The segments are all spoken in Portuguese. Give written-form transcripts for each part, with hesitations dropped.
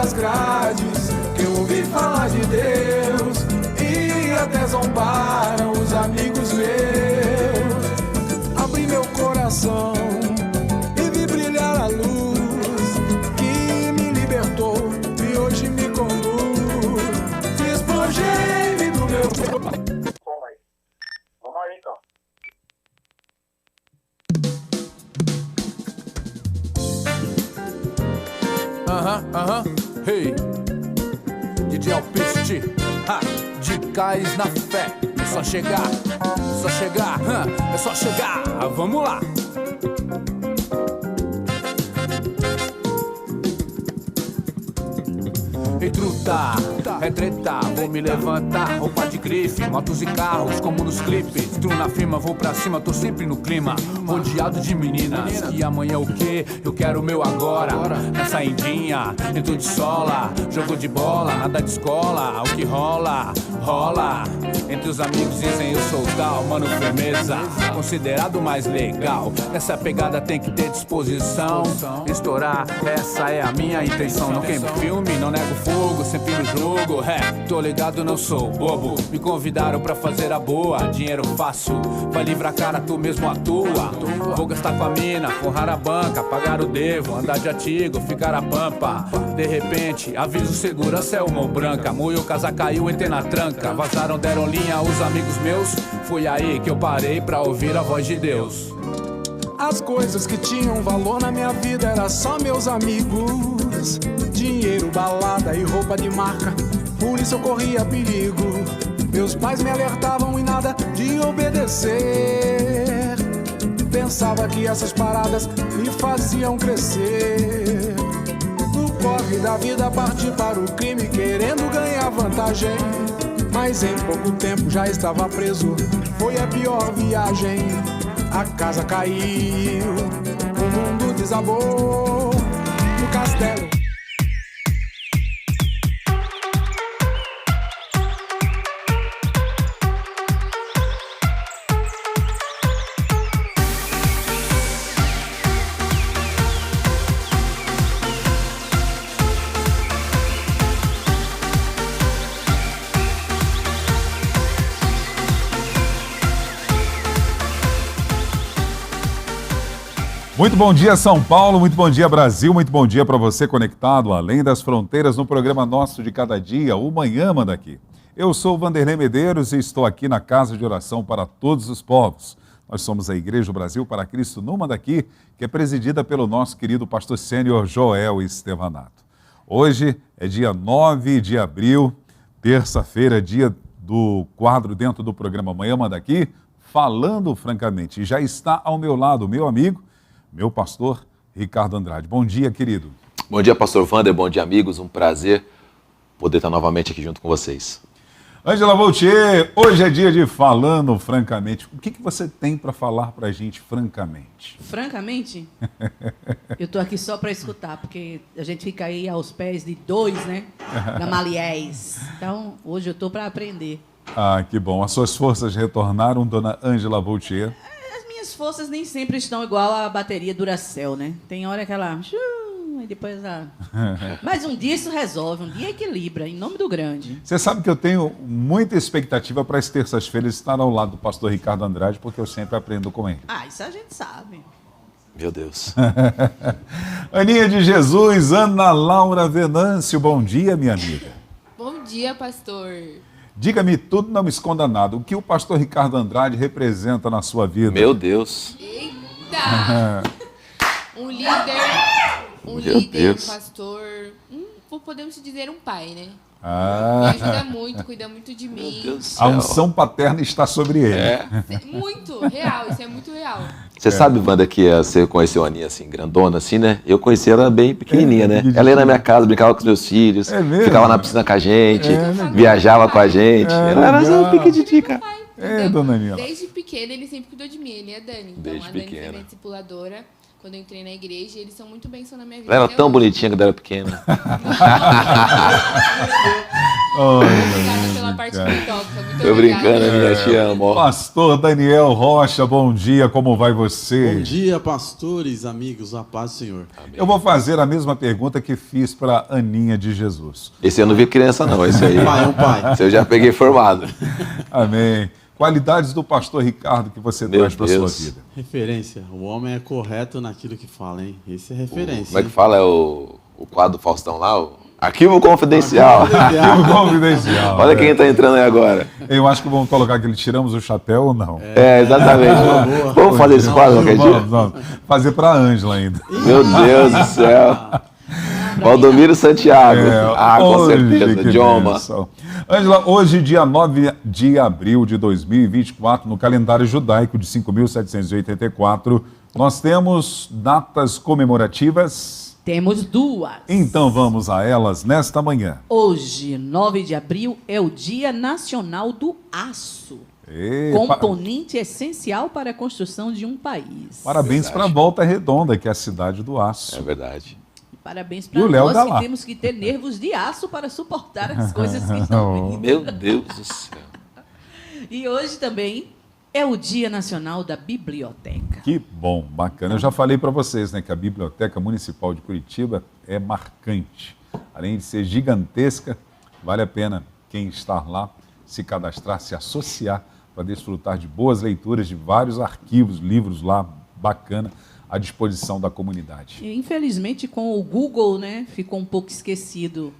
das grades que eu ouvi falar de Deus e até zombaram os amigos meus. Abri meu coração e vi brilhar a luz que me libertou e hoje me conduz. Despojei-me do meu... Vamos aí, então. Hey, DJ Alpiste, de cais na fé. É só chegar, é só chegar, vamos lá. Ei, truta, é treta, vou me levantar. Roupa de grife, motos e carros, como nos clipes. Tu na firma, vou pra cima, tô sempre no clima. Rodeado de meninas, e amanhã o quê? Eu quero o meu agora. Nessa indinha, dentro de sola. Jogo de bola, nada de escola. O que rola, rola. Entre os amigos dizem eu sou tal, mano, firmeza. Considerado mais legal. Nessa pegada tem que ter disposição. Estourar, essa é a minha intenção. Não queimo filme, não nego fogo, sempre no jogo. Tô ligado, não sou bobo. Me convidaram pra fazer a boa. Dinheiro fácil, vai livrar a cara, tu mesmo atua. Vou gastar com a mina, forrar a banca, pagar o devo, andar de artigo, ficar a pampa. De repente, aviso segurança é uma branca. Moio, casa caiu, entrei na tranca. Vazaram, deram linha os amigos meus. Foi aí que eu parei pra ouvir a voz de Deus. As coisas que tinham valor na minha vida era só meus amigos. Dinheiro, balada e roupa de marca, por isso eu corria perigo. Meus pais me alertavam e nada de obedecer. Pensava que essas paradas me faziam crescer. No corre da vida parti para o crime, querendo ganhar vantagem. Mas em pouco tempo já estava preso, foi a pior viagem. A casa caiu, o mundo desabou no castelo. Muito bom dia, São Paulo, muito bom dia, Brasil, muito bom dia para você conectado além das fronteiras no programa nosso de cada dia, o Manhã Manda Aqui. Eu sou o Vanderlei Medeiros e estou aqui na Casa de Oração para Todos os Povos. Nós somos a Igreja Brasil para Cristo no Manda Aqui, que é presidida pelo nosso querido pastor sênior Joel Estevanato. Hoje é dia 9 de abril, terça-feira, dia do quadro dentro do programa Manhã Manda Aqui, Falando Francamente. E já está ao meu lado o meu amigo, meu pastor Ricardo Andrade. Bom dia, querido. Bom dia, pastor Wander. Bom dia, amigos. Um prazer poder estar novamente aqui junto com vocês. Ângela Voltier, hoje é dia de Falando Francamente. O que você tem para falar para a gente francamente? Francamente? Eu estou aqui só para escutar, porque a gente fica aí aos pés de dois, né? Gamaliéis. Então, hoje eu estou para aprender. Ah, que bom. As suas forças retornaram, dona Ângela Voltier? As forças nem sempre estão igual à bateria Duracell, né? Tem hora que ela... E depois ela... Mas um dia isso resolve, um dia equilibra, em nome do grande. Você sabe que eu tenho muita expectativa para as terças-feiras estar ao lado do pastor Ricardo Andrade, porque eu sempre aprendo com ele. Ah, isso a gente sabe. Meu Deus. Aninha de Jesus, Ana Laura Venâncio, bom dia, minha amiga. Bom dia, pastor. Diga-me tudo, não me esconda nada. O que o pastor Ricardo Andrade representa na sua vida? Meu Deus. Eita! Um líder, pastor, podemos dizer um pai, né? Me ajuda muito, cuida muito de mim. Meu Deus do céu. A unção paterna está sobre ele. Muito real, isso é muito real. Você sabe, Wanda, que você conheceu a Aninha assim, grandona, assim, né? Eu conheci ela bem pequenininha, né? Ela ia na minha casa, brincava com os meus filhos, ficava na piscina com a gente, viajava com a gente. Ela era só pequenininha. Dona Aninha. Desde pequena, ele sempre cuidou de mim, ele e a Dani. Então, Desde a Dani pequena. foi minha discipuladora. Quando eu entrei na igreja, eles são muito bênção na minha vida. Ela era até tão hoje. bonitinha quando era pequena. Obrigada pela uma parte que me toca. Muito Tô brincando, obrigada. minha, te amo. Pastor Daniel Rocha, bom dia, como vai você? Bom dia, pastores, amigos, a paz do Senhor. Eu vou fazer a mesma pergunta que fiz para Aninha de Jesus. Esse eu não vi criança, não. Esse aí. É um pai. Esse eu já peguei formado. Amém. Qualidades do pastor Ricardo que você Meu traz para sua Deus. vida. Referência. O homem é correto naquilo que fala, hein? Esse é referência. Como é que hein? fala? É o quadro do Faustão lá? O Arquivo Confidencial. Arquivo confidencial. Olha quem tá entrando aí agora. Eu acho que vamos colocar aquele tiramos o chapéu ou não? É, exatamente. Vamos fazer esse quadro qualquer dia? Vamos. Fazer para a Ângela ainda. Meu Deus do céu. Valdomiro Santiago. Com hoje, certeza. que Dioma. bênção. Ângela, hoje, dia 9 de abril de 2024, no calendário judaico de 5.784, nós temos datas comemorativas. Temos duas. Então vamos a elas nesta manhã. Hoje, 9 de abril, é o Dia Nacional do Aço. Epa. Componente essencial para a construção de um país. Parabéns para a Volta Redonda, que é a cidade do aço. É verdade. E parabéns E o para Léo nós tá que lá. temos que ter nervos de aço para suportar as coisas que estão vindo. Meu Deus do céu. E hoje também é o Dia Nacional da Biblioteca. Que bom, bacana. Eu já falei para vocês, né, que a Biblioteca Municipal de Curitiba é marcante. Além de ser gigantesca, vale a pena quem está lá se cadastrar, se associar para desfrutar de boas leituras de vários arquivos, livros lá, bacana, à disposição da comunidade. E, infelizmente, com o Google, né, ficou um pouco esquecido,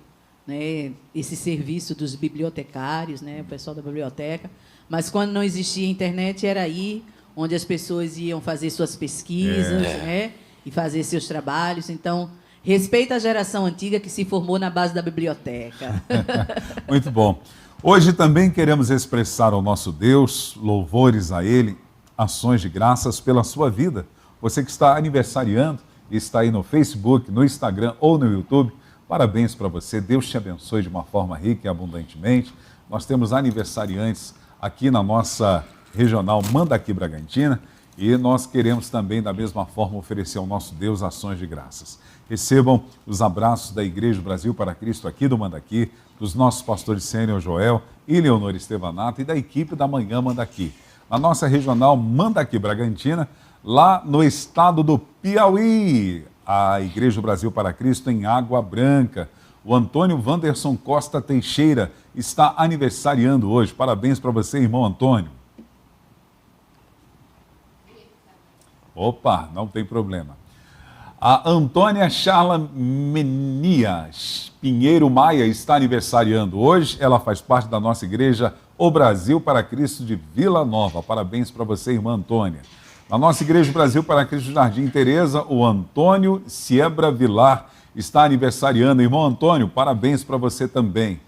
né, esse serviço dos bibliotecários, né, o pessoal da biblioteca. Mas quando não existia internet, era aí onde as pessoas iam fazer suas pesquisas, né, e fazer seus trabalhos. Então, respeita a geração antiga que se formou na base da biblioteca. Muito bom. Hoje também queremos expressar ao nosso Deus louvores a Ele, ações de graças pela sua vida. Você que está aniversariando e está aí no Facebook, no Instagram ou no YouTube, parabéns para você. Deus te abençoe de uma forma rica e abundantemente. Nós temos aniversariantes aqui na nossa regional Mandaqui Bragantina e nós queremos também, da mesma forma, oferecer ao nosso Deus ações de graças. Recebam os abraços da Igreja Brasil para Cristo aqui do Mandaqui, dos nossos pastores Sênior Joel e Leonor Estevanato e da equipe da Manhã Mandaqui. Na nossa regional Mandaqui Bragantina, lá no estado do Piauí, a Igreja Brasil para Cristo em Água Branca. O Antônio Wanderson Costa Teixeira está aniversariando hoje. Parabéns para você, irmão Antônio. Opa, não tem problema. A Antônia Charla Menia Pinheiro Maia está aniversariando hoje. Ela faz parte da nossa igreja O Brasil para Cristo de Vila Nova. Parabéns para você, irmã Antônia. Na nossa igreja Brasil para Cristo Jardim Teresa, o Antônio Siebra Vilar está aniversariando. Irmão Antônio, parabéns para você também.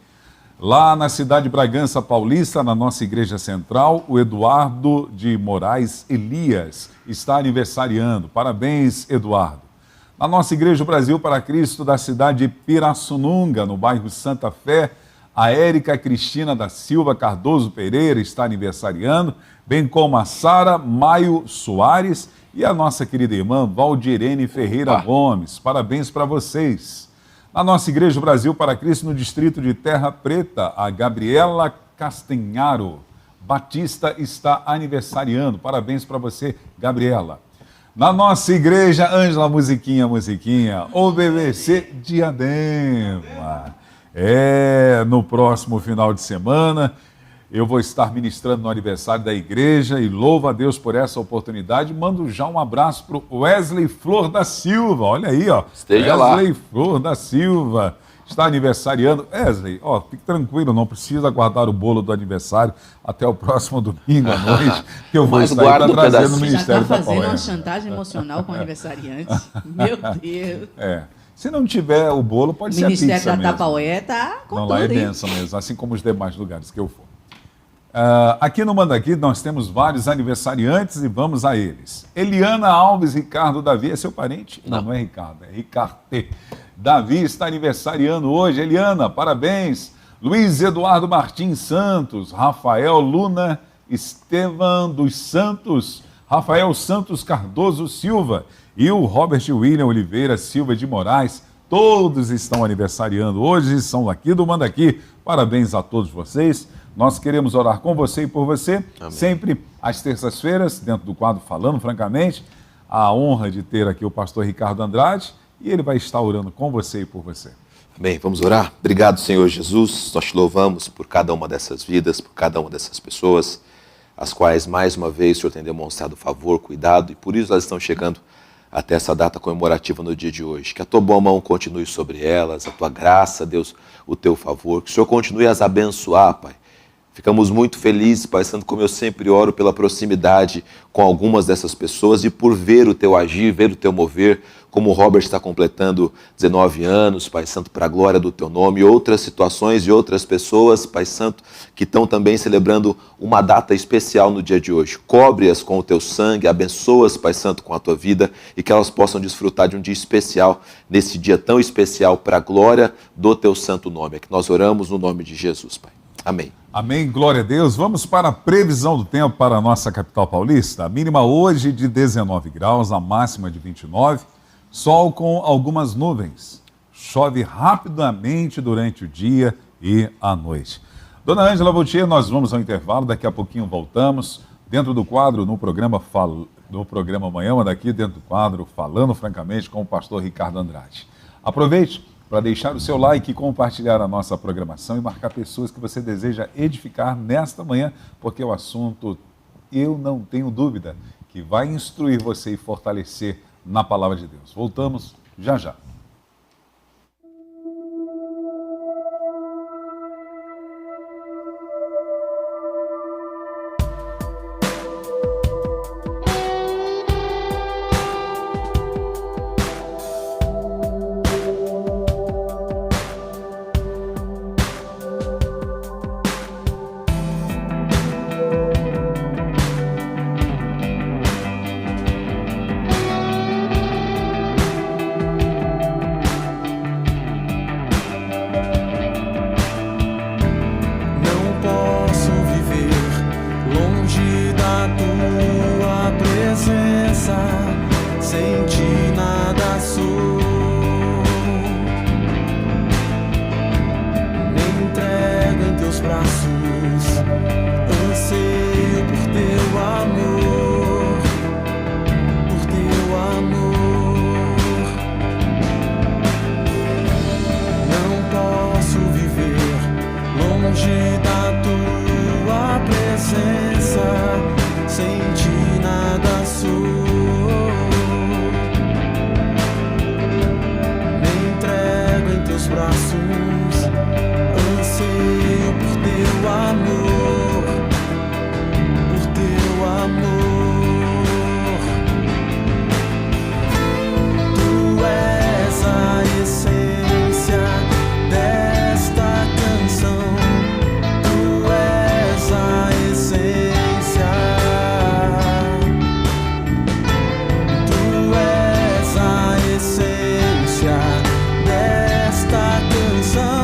Lá na cidade de Bragança Paulista, na nossa igreja central, o Eduardo de Moraes Elias está aniversariando. Parabéns, Eduardo. Na nossa igreja Brasil para Cristo da cidade de Pirassununga, no bairro Santa Fé, a Érica Cristina da Silva Cardoso Pereira está aniversariando, bem como a Sara Maio Soares e a nossa querida irmã Valdirene Ferreira Gomes. Parabéns para vocês. Na nossa Igreja Brasil para Cristo, no distrito de Terra Preta, a Gabriela Castanharo Batista está aniversariando. Parabéns para você, Gabriela. Na nossa igreja, Ângela, musiquinha, o BBC Diadema. No próximo final de semana, eu vou estar ministrando no aniversário da igreja e louvo a Deus por essa oportunidade. Mando já um abraço para o Wesley Flor da Silva. Olha aí, ó. Esteja lá. Wesley Flor da Silva está aniversariando. Wesley, ó, fique tranquilo, não precisa guardar o bolo do aniversário até o próximo domingo à noite, que eu vou Mas estar aí guarda para um trazer no pedacinho. Já Ministério está da fazendo uma Paulina. chantagem emocional com o aniversariante. Meu Deus. Se não tiver o bolo, pode O ser a Ministério pizza da mesmo. Tapaué está com Não, tudo, lá é hein? benção mesmo, assim como os demais lugares que eu for. Aqui no Mandaqui nós temos vários aniversariantes e vamos a eles. Eliana Alves Ricardo Davi, é seu parente? Não é Ricardo, é Ricarte. Davi está aniversariando hoje. Eliana, parabéns. Luiz Eduardo Martins Santos, Rafael Luna Estevam dos Santos, Rafael Santos Cardoso Silva e o Robert William Oliveira Silva de Moraes, Todos estão aniversariando hoje, são aqui do Manda Aqui. Parabéns a todos vocês. Nós queremos orar com você e por você. Amém. Sempre às terças-feiras, dentro do quadro Falando Francamente. A honra de ter aqui o pastor Ricardo Andrade e ele vai estar orando com você e por você. Amém. Vamos orar? Obrigado, Senhor Jesus. Nós te louvamos por cada uma dessas vidas, por cada uma dessas pessoas, as quais, mais uma vez, o Senhor tem demonstrado favor, cuidado, e por isso elas estão chegando até essa data comemorativa no dia de hoje. Que a tua boa mão continue sobre elas, a tua graça, Deus, o teu favor. Que o Senhor continue a as abençoar, Pai. Ficamos muito felizes, Pai Santo, como eu sempre oro, pela proximidade com algumas dessas pessoas e por ver o teu agir, ver o teu mover, como o Robert está completando 19 anos, Pai Santo, para a glória do teu nome, e outras situações e outras pessoas, Pai Santo, que estão também celebrando uma data especial no dia de hoje. Cobre-as com o teu sangue, abençoa-as, Pai Santo, com a tua vida e que elas possam desfrutar de um dia especial, nesse dia tão especial, para a glória do teu santo nome. É que nós oramos no nome de Jesus, Pai. Amém. Amém, glória a Deus. Vamos para a previsão do tempo para a nossa capital paulista. A mínima hoje de 19 graus, a máxima de 29, sol com algumas nuvens. Chove rapidamente durante o dia e a noite. Dona Ângela Vautier, nós vamos ao intervalo, daqui a pouquinho voltamos. Dentro do quadro, no programa Amanhã daqui, dentro do quadro Falando Francamente com o pastor Ricardo Andrade. Aproveite para deixar o seu like e compartilhar a nossa programação e marcar pessoas que você deseja edificar nesta manhã, porque o assunto, eu não tenho dúvida, que vai instruir você e fortalecer na palavra de Deus. Voltamos já já. Desta canção.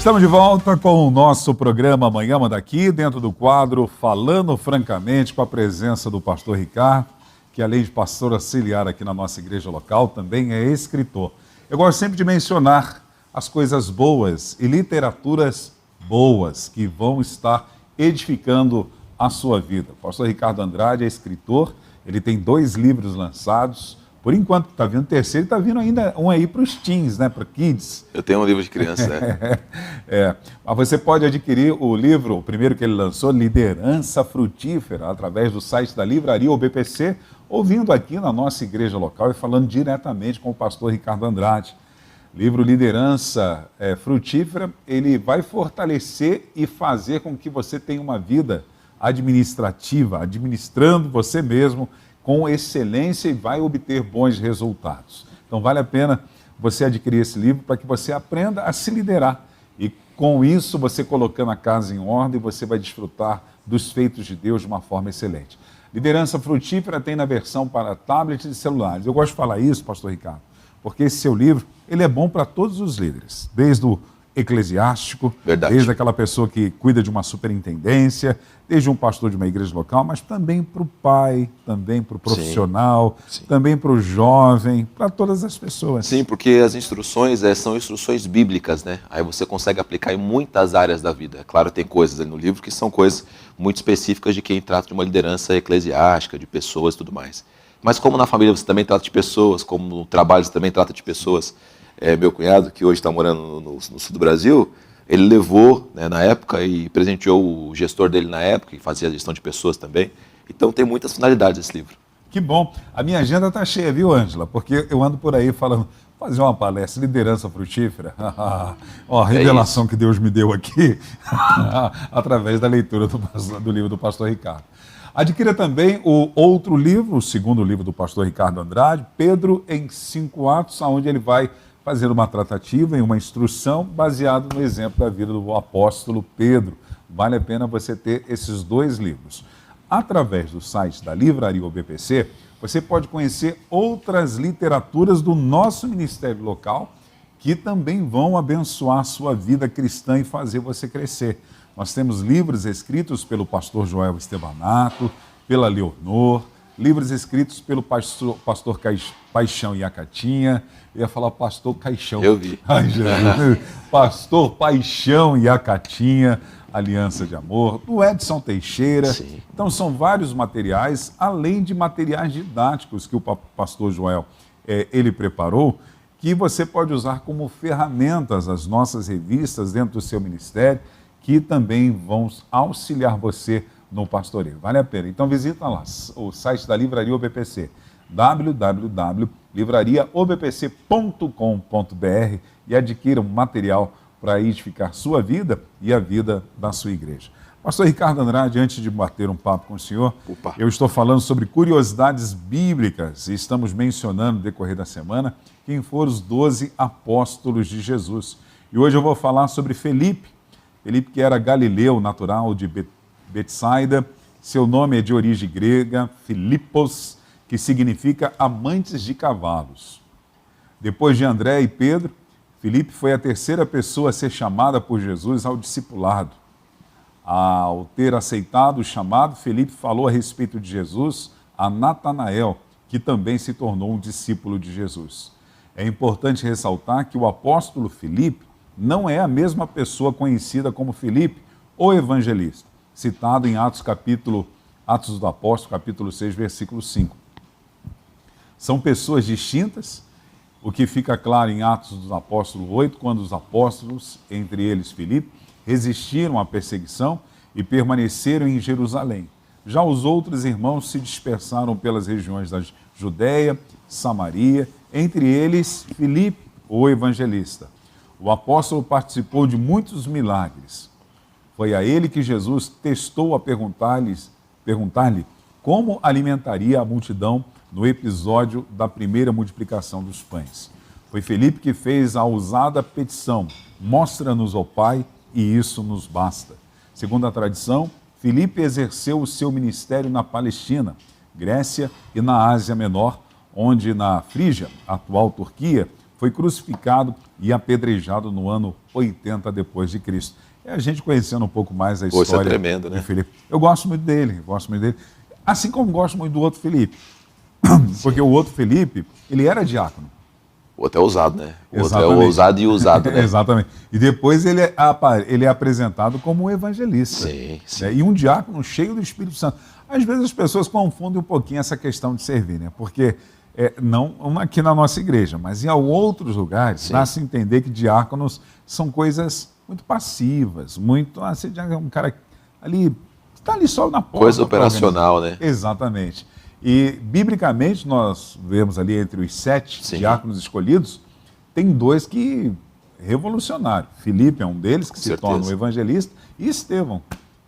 Estamos de volta com o nosso programa Amanhã Manda Aqui, dentro do quadro Falando Francamente, com a presença do pastor Ricardo, que além de pastor auxiliar aqui na nossa igreja local, também é escritor. Eu gosto sempre de mencionar as coisas boas e literaturas boas que vão estar edificando a sua vida. O pastor Ricardo Andrade é escritor, ele tem 2 livros lançados. Por enquanto está vindo o terceiro, está vindo ainda um aí para os teens, né, para kids. Eu tenho um livro de criança, né? Mas você pode adquirir o livro, o primeiro que ele lançou, Liderança Frutífera, através do site da Livraria OBPC, ou vindo aqui na nossa igreja local e falando diretamente com o pastor Ricardo Andrade. Livro Liderança Frutífera, ele vai fortalecer e fazer com que você tenha uma vida administrativa, administrando você mesmo, com excelência, e vai obter bons resultados. Então vale a pena você adquirir esse livro para que você aprenda a se liderar. E com isso, você colocando a casa em ordem, você vai desfrutar dos feitos de Deus de uma forma excelente. Liderança Frutífera tem na versão para tablets e celulares. Eu gosto de falar isso, pastor Ricardo, porque esse seu livro, ele é bom para todos os líderes, desde o eclesiástico, desde aquela pessoa que cuida de uma superintendência, desde um pastor de uma igreja local, mas também para o pai, também para o profissional, também para o jovem, para todas as pessoas. Sim, porque as instruções são instruções bíblicas, né? Aí você consegue aplicar em muitas áreas da vida. Claro, tem coisas ali no livro que são coisas muito específicas de quem trata de uma liderança eclesiástica, de pessoas e tudo mais. Mas como na família você também trata de pessoas, como no trabalho você também trata de pessoas, meu cunhado, que hoje está morando no sul do Brasil, ele levou, né, na época, e presenteou o gestor dele na época, que fazia a gestão de pessoas também. Então tem muitas finalidades esse livro. Que bom. A minha agenda está cheia, viu, Ângela? Porque eu ando por aí falando, fazer uma palestra, Liderança Frutífera. Ó, a revelação que Deus me deu aqui, através da leitura do livro do pastor Ricardo. Adquira também o outro livro, o segundo livro do pastor Ricardo Andrade, Pedro em 5 Atos, onde ele vai fazer uma tratativa e uma instrução baseado no exemplo da vida do apóstolo Pedro. Vale a pena você ter esses 2 livros. Através do site da Livraria OBPC, você pode conhecer outras literaturas do nosso ministério local que também vão abençoar a sua vida cristã e fazer você crescer. Nós temos livros escritos pelo pastor Joel Estevanato, pela Leonor, livros escritos pelo pastor Paixão Iacatinha. Eu ia falar pastor Caixão. Eu vi. Ai, Jesus. Pastor Paixão Iacatinha, Aliança de Amor, do Edson Teixeira. Sim. Então são vários materiais, além de materiais didáticos que o pastor Joel ele preparou, que você pode usar como ferramentas as nossas revistas dentro do seu ministério, que também vão auxiliar você no pastoreio. Vale a pena. Então visita lá o site da Livraria OBPC, www.livrariaobpc.com.br, e adquira um material para edificar sua vida e a vida da sua igreja. Pastor Ricardo Andrade, antes de bater um papo com o senhor, eu estou falando sobre curiosidades bíblicas e estamos mencionando no decorrer da semana quem foram os 12 apóstolos de Jesus. E hoje eu vou falar sobre Felipe, que era galileu, natural de Betsaida. Seu nome é de origem grega, Filipos, que significa amantes de cavalos. Depois de André e Pedro, Felipe foi a terceira pessoa a ser chamada por Jesus ao discipulado. Ao ter aceitado o chamado, Felipe falou a respeito de Jesus a Natanael, que também se tornou um discípulo de Jesus. É importante ressaltar que o apóstolo Felipe não é a mesma pessoa conhecida como Felipe, o evangelista, citado em Atos do Apóstolo, capítulo 6, versículo 5. São pessoas distintas, o que fica claro em Atos dos Apóstolos 8, quando os apóstolos, entre eles Filipe, resistiram à perseguição e permaneceram em Jerusalém. Já os outros irmãos se dispersaram pelas regiões da Judéia, Samaria, entre eles Filipe, o evangelista. O apóstolo participou de muitos milagres. Foi a ele que Jesus testou a perguntar-lhe como alimentaria a multidão no episódio da primeira multiplicação dos pães. Foi Felipe que fez a ousada petição: mostra-nos, ó Pai, e isso nos basta. Segundo a tradição, Felipe exerceu o seu ministério na Palestina, Grécia e na Ásia Menor, onde na Frígia, atual Turquia, foi crucificado e apedrejado no ano 80 depois de Cristo. É a gente conhecendo um pouco mais a história isso é tremendo, né? de Filipe. Eu gosto muito dele, assim como gosto muito do outro Filipe. Porque o outro Filipe, ele era diácono. O outro é ousado, né? O Exatamente. outro é ousado e usado, né? Exatamente. E depois ele é apresentado como um evangelista. Sim, sim. Né? E um diácono cheio do Espírito Santo. Às vezes as pessoas confundem um pouquinho essa questão de servir, né? Porque, não aqui na nossa igreja, mas em outros lugares, dá-se a entender que diáconos são coisas muito passivas, muito... Assim, um cara ali, está ali só na porta. Coisa operacional, né? Exatamente. E, biblicamente, nós vemos ali entre os 7 diáconos escolhidos, tem 2 que revolucionaram. Filipe é um deles, que se torna um evangelista, e Estevão,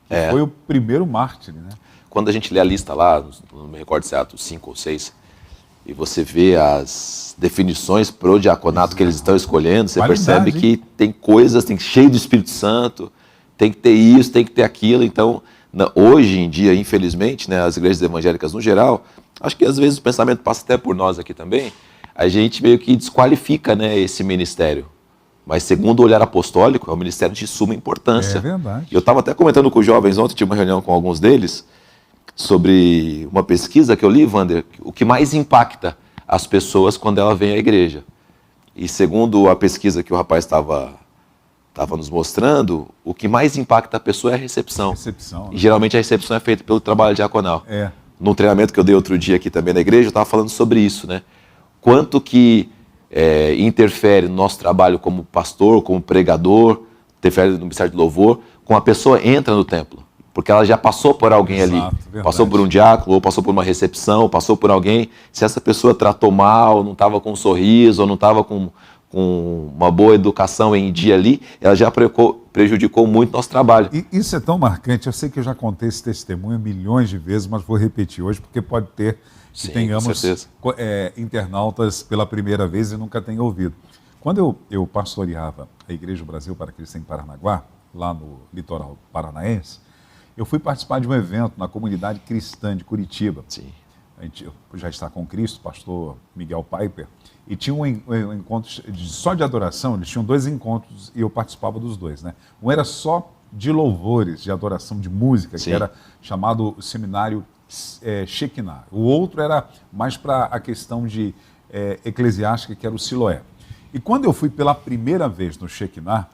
que foi o primeiro mártir, né? Quando a gente lê a lista lá, não me recordo se é Atos 5 ou 6, e você vê as definições para o diaconato que eles estão escolhendo, você percebe que tem coisas, tem cheio do Espírito Santo, tem que ter isso, tem que ter aquilo. Então, hoje em dia, infelizmente, né, as igrejas evangélicas no geral, acho que às vezes o pensamento passa até por nós aqui também, a gente meio que desqualifica, né, esse ministério. Mas segundo o olhar apostólico, é um ministério de suma importância. É verdade. E eu estava até comentando com os jovens ontem, tive uma reunião com alguns deles, sobre uma pesquisa que eu li, Wander, o que mais impacta as pessoas quando ela vem à igreja. E segundo a pesquisa que o rapaz estava nos mostrando, o que mais impacta a pessoa é a recepção. Né? E geralmente a recepção é feita pelo trabalho diaconal. Num treinamento que eu dei outro dia aqui também na igreja, eu estava falando sobre isso, né? Quanto que interfere no nosso trabalho como pastor, como pregador, interfere no ministério de louvor, quando a pessoa entra no templo. Porque ela já passou por alguém ali, passou por um diácono, ou passou por uma recepção, ou passou por alguém. Se essa pessoa tratou mal, não estava com um sorriso, ou não estava com uma boa educação em dia ali, ela já prejudicou muito nosso trabalho. E isso é tão marcante, eu sei que eu já contei esse testemunho milhões de vezes, mas vou repetir hoje, porque pode ter que tenhamos internautas pela primeira vez e nunca tenham ouvido. Quando eu pastoreava a Igreja Brasil para Cristo em Paranaguá, lá no litoral paranaense, eu fui participar de um evento na comunidade cristã de Curitiba. Sim. A gente já está com Cristo, pastor Miguel Piper, e tinha um encontro só de adoração, eles tinham 2 encontros e eu participava dos 2, né? Um era só de louvores, de adoração, de música, que era chamado Seminário Shekinah. O outro era mais para a questão de eclesiástica, que era o Siloé. E quando eu fui pela primeira vez no Shekinah,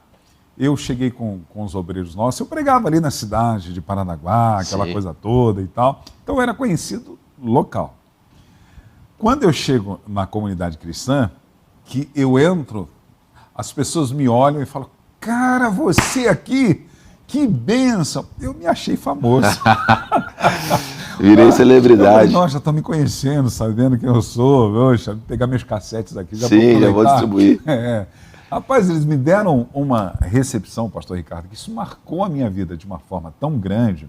eu cheguei com os obreiros nossos, eu pregava ali na cidade de Paranaguá, aquela coisa toda e tal. Então eu era conhecido local. Quando eu chego na comunidade cristã, que eu entro, as pessoas me olham e falam, cara, você aqui, que bênção. Eu me achei famoso. Virei celebridade. Nossa, já estão me conhecendo, sabendo quem eu sou. Vou pegar meus cassetes aqui. Já vou distribuir. Rapaz, eles me deram uma recepção, pastor Ricardo, que isso marcou a minha vida de uma forma tão grande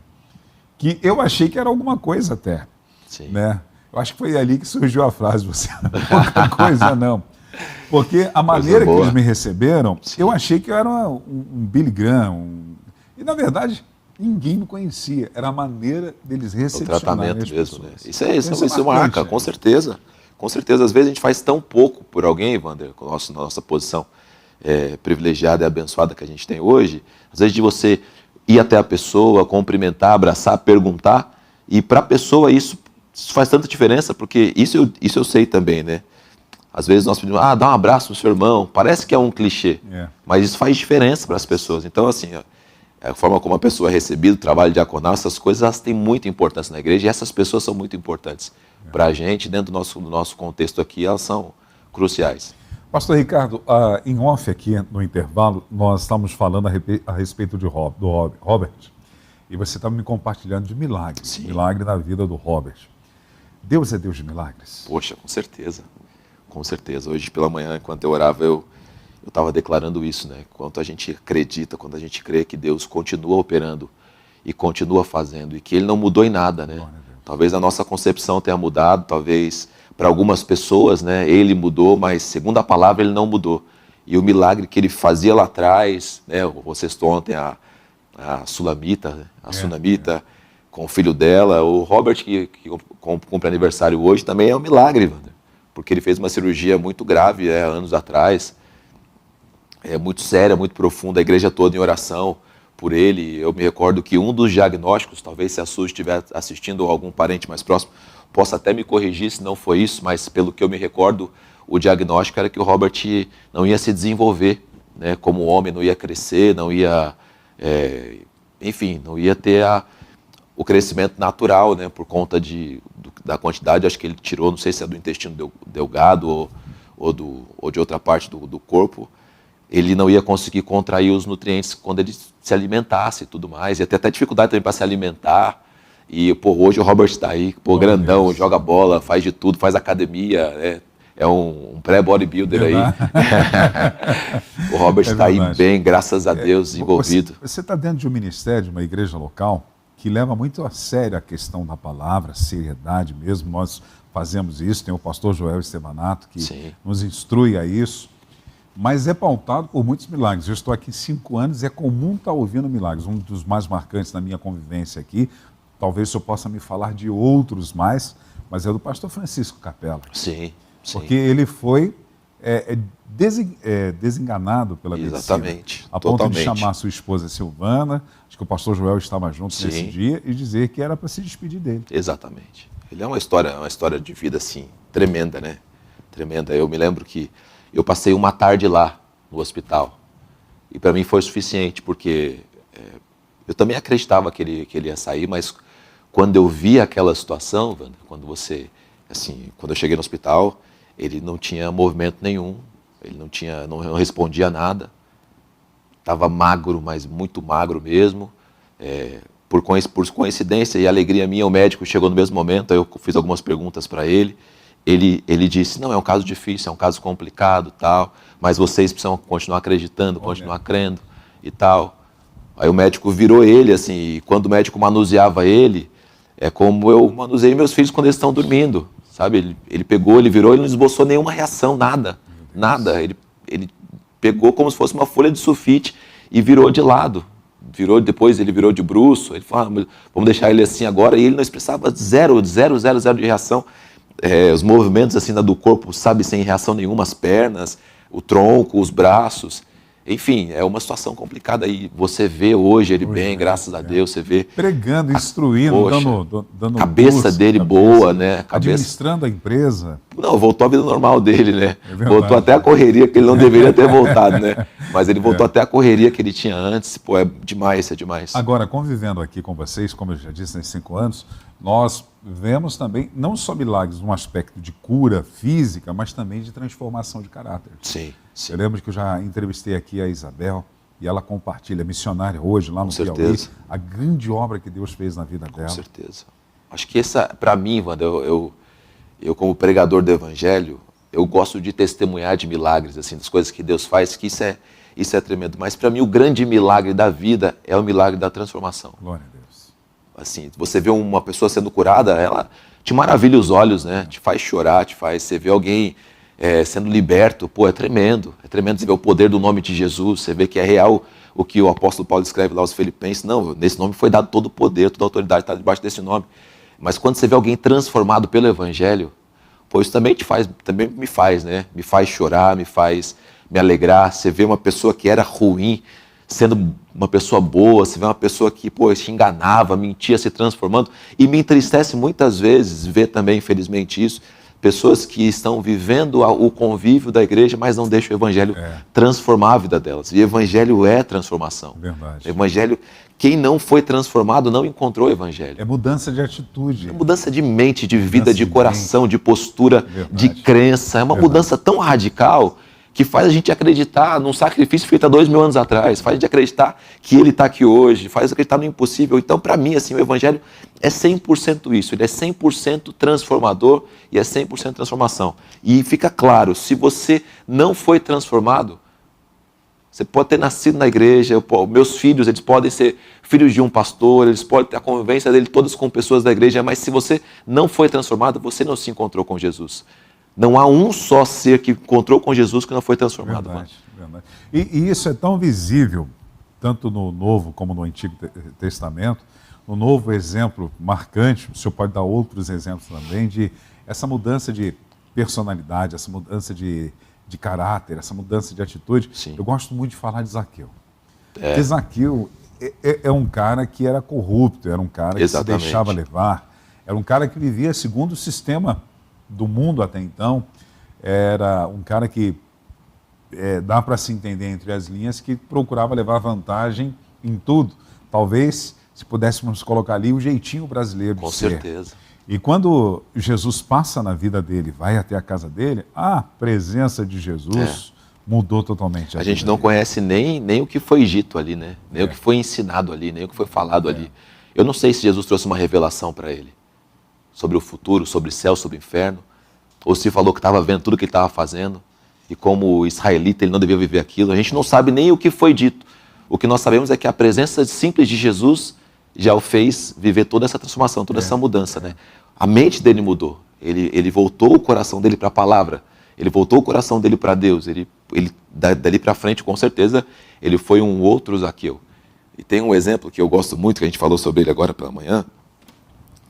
que eu achei que era alguma coisa até. Sim. Né? Eu acho que foi ali que surgiu a frase, você não é pouca coisa não. Porque a maneira que eles me receberam, eu achei que eu era um Billy Graham. E na verdade, ninguém me conhecia. Era a maneira deles recepcionarem. O tratamento mesmo, né? Isso marca, com certeza. Com certeza, às vezes a gente faz tão pouco por alguém, Wander, com a nossa posição privilegiada e abençoada que a gente tem hoje, às vezes de você ir até a pessoa, cumprimentar, abraçar, perguntar, e para a pessoa isso faz tanta diferença, porque isso eu sei também, né? Às vezes nós pedimos, dá um abraço no seu irmão, parece que é um clichê, mas isso faz diferença para as pessoas. Então, assim, a forma como a pessoa é recebida, o trabalho diaconal, essas coisas, elas têm muita importância na igreja, e essas pessoas são muito importantes para a gente, dentro do nosso contexto aqui, elas são cruciais. Pastor Ricardo, em off aqui no intervalo, nós estamos falando a respeito do Robert, e você estava me compartilhando de milagres, Sim. Milagre na vida do Robert. Deus é Deus de milagres? Poxa, com certeza, com certeza. Hoje pela manhã, enquanto eu orava, eu estava declarando isso, né? Quanto a gente acredita, quando a gente crê que Deus continua operando e continua fazendo, e que Ele não mudou em nada, né? Talvez a nossa concepção tenha mudado, talvez para algumas pessoas, né, Ele mudou, mas segundo a palavra Ele não mudou. E o milagre que Ele fazia lá atrás, né, você citou ontem a Sulamita, Sunamita, com o filho dela, o Robert que cumpre aniversário hoje, também é um milagre, Wander. porque ele fez uma cirurgia muito grave anos atrás, muito séria, muito profunda, a igreja toda em oração por ele. Eu me recordo que um dos diagnósticos, talvez se a Suzy estiver assistindo ou algum parente mais próximo, possa até me corrigir se não foi isso, mas pelo que eu me recordo, o diagnóstico era que o Robert não ia se desenvolver, né, como homem, não ia crescer, não ia, enfim, não ia ter o crescimento natural, né, por conta da quantidade, acho que ele tirou, não sei se é do intestino delgado ou de outra parte do corpo, ele não ia conseguir contrair os nutrientes quando ele se alimentasse e tudo mais, ia ter até dificuldade também para se alimentar. E, hoje o Robert está aí, grandão, Deus. Joga bola, faz de tudo, faz academia, é um pré-bodybuilder aí. O Robert está aí bem, graças a Deus, envolvido. Você está dentro de um ministério, de uma igreja local, que leva muito a sério a questão da palavra, seriedade mesmo. Nós fazemos isso, tem o pastor Joel Estevanato, que nos instrui a isso. Mas é pautado por muitos milagres. Eu estou aqui 5 anos e é comum estar ouvindo milagres. Um dos mais marcantes da minha convivência aqui, talvez eu possa me falar de outros mais, mas é do pastor Francisco Capela. Sim. Porque ele foi desenganado pela medicina. Exatamente. A ponto de chamar sua esposa Silvana, acho que o pastor Joel estava junto nesse dia, e dizer que era para se despedir dele. Exatamente. Ele é uma história de vida, assim, tremenda, né? Tremenda. Eu me lembro que eu passei uma tarde lá, no hospital, e para mim foi suficiente, porque eu também acreditava que ele ia sair, mas quando eu vi aquela situação, quando eu cheguei no hospital, ele não tinha movimento nenhum, ele não respondia a nada, estava magro, mas muito magro mesmo. Por coincidência e alegria minha, o médico chegou no mesmo momento, aí eu fiz algumas perguntas para ele. Ele disse, não, é um caso difícil, é um caso complicado, tal, mas vocês precisam continuar acreditando, continuar crendo e tal. Aí o médico virou ele, assim, e quando o médico manuseava ele, é como eu manuseei meus filhos quando eles estão dormindo, sabe? Ele pegou, ele virou, ele não esboçou nenhuma reação, nada. Ele pegou como se fosse uma folha de sulfite e virou de lado. Depois ele virou de bruço, ele falou, vamos deixar ele assim agora, e ele não expressava zero de reação. Os movimentos assim do corpo, sabe, sem reação nenhuma, as pernas, o tronco, os braços, enfim, é uma situação complicada. E você vê hoje ele bem, graças a Deus, você vê... Pregando, instruindo, dando cabeça curso, dele boa, né? Administrando a empresa. Não, voltou à vida normal dele, né? Voltou até a correria que ele não deveria ter voltado, né? Mas ele voltou até a correria que ele tinha antes. É demais. Agora, convivendo aqui com vocês, como eu já disse, nesses 5 anos, nós vemos também, não só milagres no aspecto de cura física, mas também de transformação de caráter. Sim. Eu lembro que eu já entrevistei aqui a Isabel, e ela compartilha, missionária hoje, lá no Piauí, a grande obra que Deus fez na vida dela. Com certeza. Acho que para mim, Wander, eu como pregador do Evangelho, eu gosto de testemunhar de milagres, assim, das coisas que Deus faz, que isso é tremendo. Mas para mim o grande milagre da vida é o milagre da transformação. Glória a Deus. Assim, você vê uma pessoa sendo curada, ela te maravilha os olhos, né? Te faz chorar, você vê alguém sendo liberto, é tremendo. É tremendo você ver o poder do nome de Jesus, você vê que é real o que o apóstolo Paulo escreve lá aos Filipenses. Não, nesse nome foi dado todo o poder, toda a autoridade está debaixo desse nome. Mas quando você vê alguém transformado pelo Evangelho, isso também me faz, né? Me faz chorar, me faz me alegrar. Você vê uma pessoa que era ruim sendo uma pessoa boa, você vê uma pessoa que se enganava, mentia, se transformando. E me entristece muitas vezes ver também, infelizmente, isso, pessoas que estão vivendo o convívio da igreja, mas não deixam o Evangelho transformar a vida delas. E o Evangelho é transformação. Verdade. O Evangelho, quem não foi transformado não encontrou o Evangelho. É mudança de atitude. É mudança de mente, de vida, de coração, de postura, de crença. É uma mudança tão radical que faz a gente acreditar num sacrifício feito há 2000 anos atrás, faz a gente acreditar que ele está aqui hoje, faz acreditar no impossível. Então, para mim, assim, o Evangelho é 100% isso, ele é 100% transformador e é 100% transformação. E fica claro, se você não foi transformado, você pode ter nascido na igreja, meus filhos, eles podem ser filhos de um pastor, eles podem ter a convivência dele todos com pessoas da igreja, mas se você não foi transformado, você não se encontrou com Jesus. Não há um só ser que encontrou com Jesus que não foi transformado. Verdade. E isso é tão visível, tanto no Novo como no Antigo Testamento. No Novo, exemplo marcante, o senhor pode dar outros exemplos também, de essa mudança de personalidade, essa mudança de caráter, essa mudança de atitude. Sim. Eu gosto muito de falar de Zaqueu. Porque Zaqueu é um cara que era corrupto, era um cara que se deixava levar, era um cara que vivia segundo o sistema do mundo até então, era um cara que dá para se entender entre as linhas, que procurava levar vantagem em tudo. Talvez, se pudéssemos colocar ali, o jeitinho brasileiro de ser. Com certeza. E quando Jesus passa na vida dele, vai até a casa dele, a presença de Jesus mudou totalmente. A gente não conhece nem o que foi dito ali, né? Nem o que foi ensinado ali, nem o que foi falado ali. Eu não sei se Jesus trouxe uma revelação para ele sobre o futuro, sobre céu, sobre inferno, ou se falou que estava vendo tudo que ele estava fazendo e como israelita ele não devia viver aquilo. A gente não sabe nem o que foi dito. O que nós sabemos é que a presença simples de Jesus já o fez viver toda essa transformação, toda essa mudança, né? A mente dele mudou. Ele voltou o coração dele para a palavra. Ele voltou o coração dele para Deus. Ele dali para frente, com certeza, ele foi um outro Zaqueu. E tem um exemplo que eu gosto muito, que a gente falou sobre ele agora pela manhã.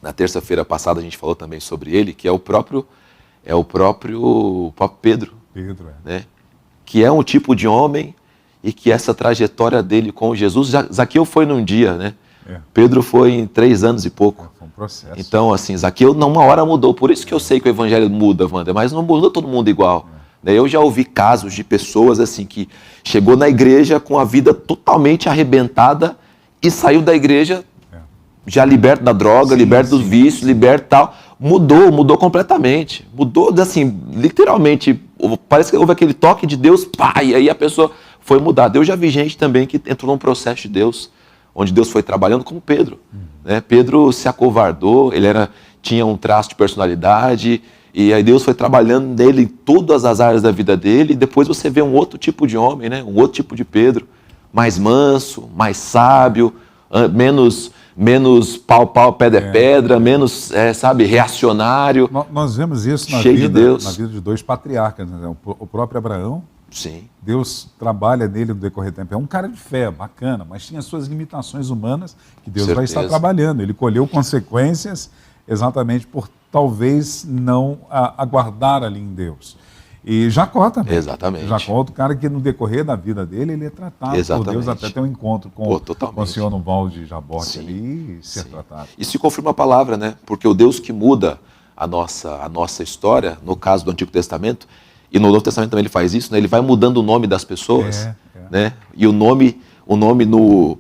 Na terça-feira passada a gente falou também sobre ele, que é o próprio Pedro. Pedro, né? Que é um tipo de homem e que essa trajetória dele com Jesus, Zaqueu foi num dia, né? Pedro foi em 3 anos e pouco. Foi um processo. Então, assim, Zaqueu numa hora mudou. Por isso que eu sei que o evangelho muda, Wander, mas não muda todo mundo igual. Eu já ouvi casos de pessoas assim que chegou na igreja com a vida totalmente arrebentada e saiu da igreja já liberto da droga, liberto dos vícios, liberto tal. Mudou completamente. Mudou, assim, literalmente. Parece que houve aquele toque de Deus, pá, e aí a pessoa foi mudada. Eu já vi gente também que entrou num processo de Deus, onde Deus foi trabalhando, como Pedro. Né? Pedro se acovardou, ele tinha um traço de personalidade, e aí Deus foi trabalhando nele em todas as áreas da vida dele, e depois você vê um outro tipo de homem, né? Um outro tipo de Pedro, mais manso, mais sábio, menos pau, pedra, menos, reacionário. Nós vemos isso na cheio de Deus. Na vida de 2 patriarcas, né? O próprio Abraão. Sim. Deus trabalha nele no decorrer do tempo. É um cara de fé, bacana, mas tinha suas limitações humanas que Deus vai estar trabalhando. Ele colheu consequências exatamente por talvez não aguardar ali em Deus. E Jacó também. Exatamente. Jacó é outro cara que no decorrer da vida dele, ele é tratado por Deus, até ter um encontro com o Senhor no Val de Jaboque ali e ser tratado. Isso se confirma a palavra, né? Porque o Deus que muda a nossa história, no caso do Antigo Testamento, e no Novo Testamento também ele faz isso, né? Ele vai mudando o nome das pessoas, né? E o nome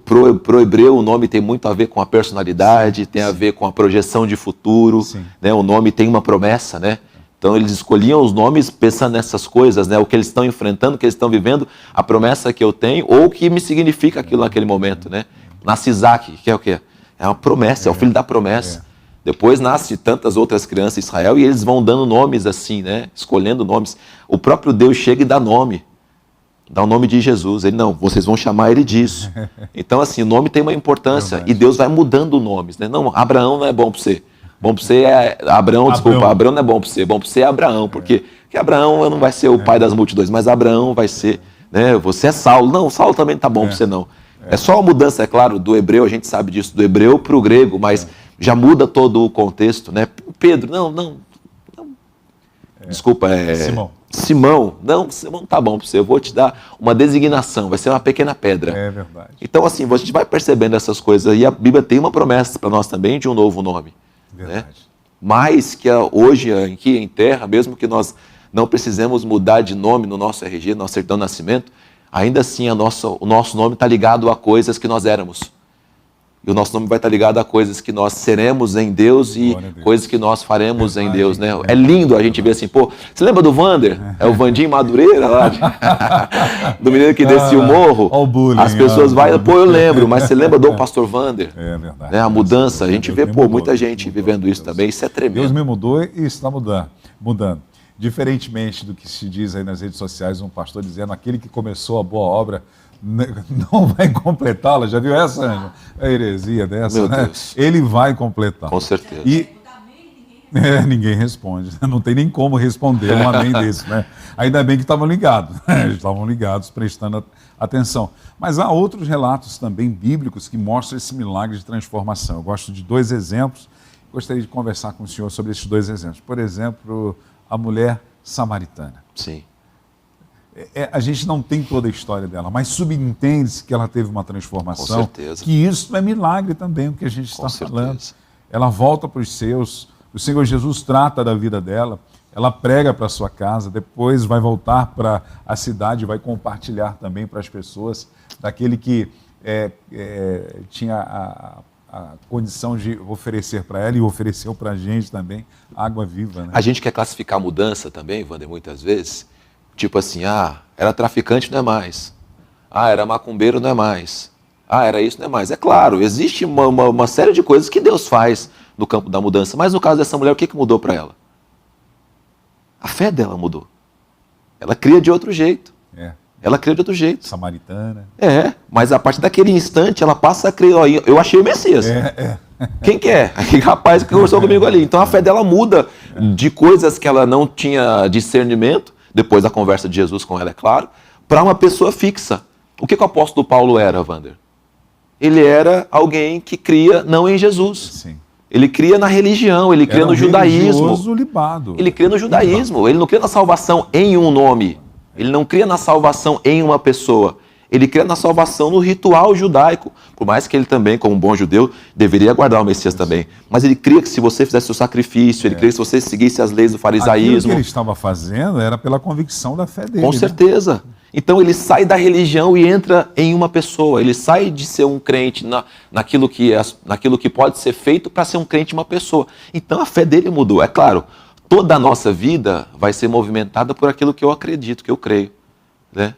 pro hebreu, o nome tem muito a ver com a personalidade, tem a ver com a projeção de futuro, né? O nome tem uma promessa, né? Então eles escolhiam os nomes pensando nessas coisas, né? O que eles estão enfrentando, o que eles estão vivendo, a promessa que eu tenho, ou o que me significa aquilo naquele momento, né? Nasce Isaac, que é o quê? É uma promessa, é o filho da promessa. Depois nasce tantas outras crianças em Israel e eles vão dando nomes assim, né? Escolhendo nomes. O próprio Deus chega e dá nome. Dá o nome de Jesus. Ele, não, vocês vão chamar ele disso. Então, assim, o nome tem uma importância e Deus vai mudando nomes, né? Não, Abraão não é bom para você. Bom para você é Abraão, desculpa, Abraão não é bom para você. Bom para você é Abraão, porque Abraão não vai ser o pai das multidões, mas Abraão vai ser, né? Você é Saulo. Não, Saulo também não está bom para você, não. É só a mudança, é claro, do hebreu, a gente sabe disso, do hebreu para o grego, mas já muda todo o contexto, né? Pedro, não. Desculpa, Simão, não tá bom para você, eu vou te dar uma designação, vai ser uma pequena pedra. É verdade. Então, assim, a gente vai percebendo essas coisas, e a Bíblia tem uma promessa para nós também de um novo nome. Verdade. Né? Mas que hoje, aqui em terra, mesmo que nós não precisemos mudar de nome no nosso RG, no nosso certidão de nascimento, ainda assim o nosso nome está ligado a coisas que nós éramos. E o nosso nome vai estar ligado a coisas que nós seremos em Deus e coisas que nós faremos em Deus, né? É lindo a gente ver assim, pô, você lembra do Wander? É o Vandinho Madureira lá, do menino que descia o morro? As pessoas vai, pô, eu lembro, mas você lembra do pastor Wander? É verdade. Né? A mudança, a gente vê, pô, muita gente vivendo isso também, isso é tremendo. Deus me mudou e está mudando. Diferentemente do que se diz aí nas redes sociais, um pastor dizendo, aquele que começou a boa obra não vai completá-la. Já viu essa, Ângela? A heresia dessa, meu né? Deus. Ele vai completar. Com certeza. E ninguém responde. Não tem nem como responder um amém desse, né? Ainda bem que estavam ligados. Estavam ligados, prestando atenção. Mas há outros relatos também bíblicos que mostram esse milagre de transformação. Eu gosto de 2 exemplos. Gostaria de conversar com o senhor sobre esses 2 exemplos. Por exemplo, a mulher samaritana. Sim. A gente não tem toda a história dela, mas subentende-se que ela teve uma transformação. Com certeza. Que isso é milagre também, o que a gente está falando. Ela volta para os seus, o Senhor Jesus trata da vida dela, ela prega para a sua casa, depois vai voltar para a cidade, vai compartilhar também para as pessoas, daquele que tinha a condição de oferecer para ela e ofereceu para a gente também água viva. Né? A gente quer classificar a mudança também, Wander, muitas vezes, tipo assim, era traficante, não é mais. Era macumbeiro, não é mais. Era isso, não é mais. É claro, existe uma série de coisas que Deus faz no campo da mudança, mas no caso dessa mulher, o que mudou para ela? A fé dela mudou. Ela cria de outro jeito. Ela cria de outro jeito. Samaritana. Mas a partir daquele instante, ela passa a crer, eu achei o Messias. Quem que é? Aquele rapaz que conversou comigo ali. Então a fé dela muda de coisas que ela não tinha discernimento, depois da conversa de Jesus com ela, é claro, para uma pessoa fixa. O que o apóstolo Paulo era, Wander? Ele era alguém que cria não em Jesus. Sim. Ele cria na religião, ele cria no judaísmo. Libado. Ele cria no judaísmo, ele não cria na salvação em um nome. Ele não cria na salvação em uma pessoa. Ele cria na salvação no ritual judaico. Por mais que ele também, como um bom judeu, deveria guardar o Messias também. Mas ele cria que se você fizesse o sacrifício, ele cria que se você seguisse as leis do farisaísmo... Aquilo que ele estava fazendo era pela convicção da fé dele. Com certeza. Então ele sai da religião e entra em uma pessoa. Ele sai de ser um crente naquilo que pode ser feito para ser um crente em uma pessoa. Então a fé dele mudou. É claro, toda a nossa vida vai ser movimentada por aquilo que eu acredito, que eu creio. Né?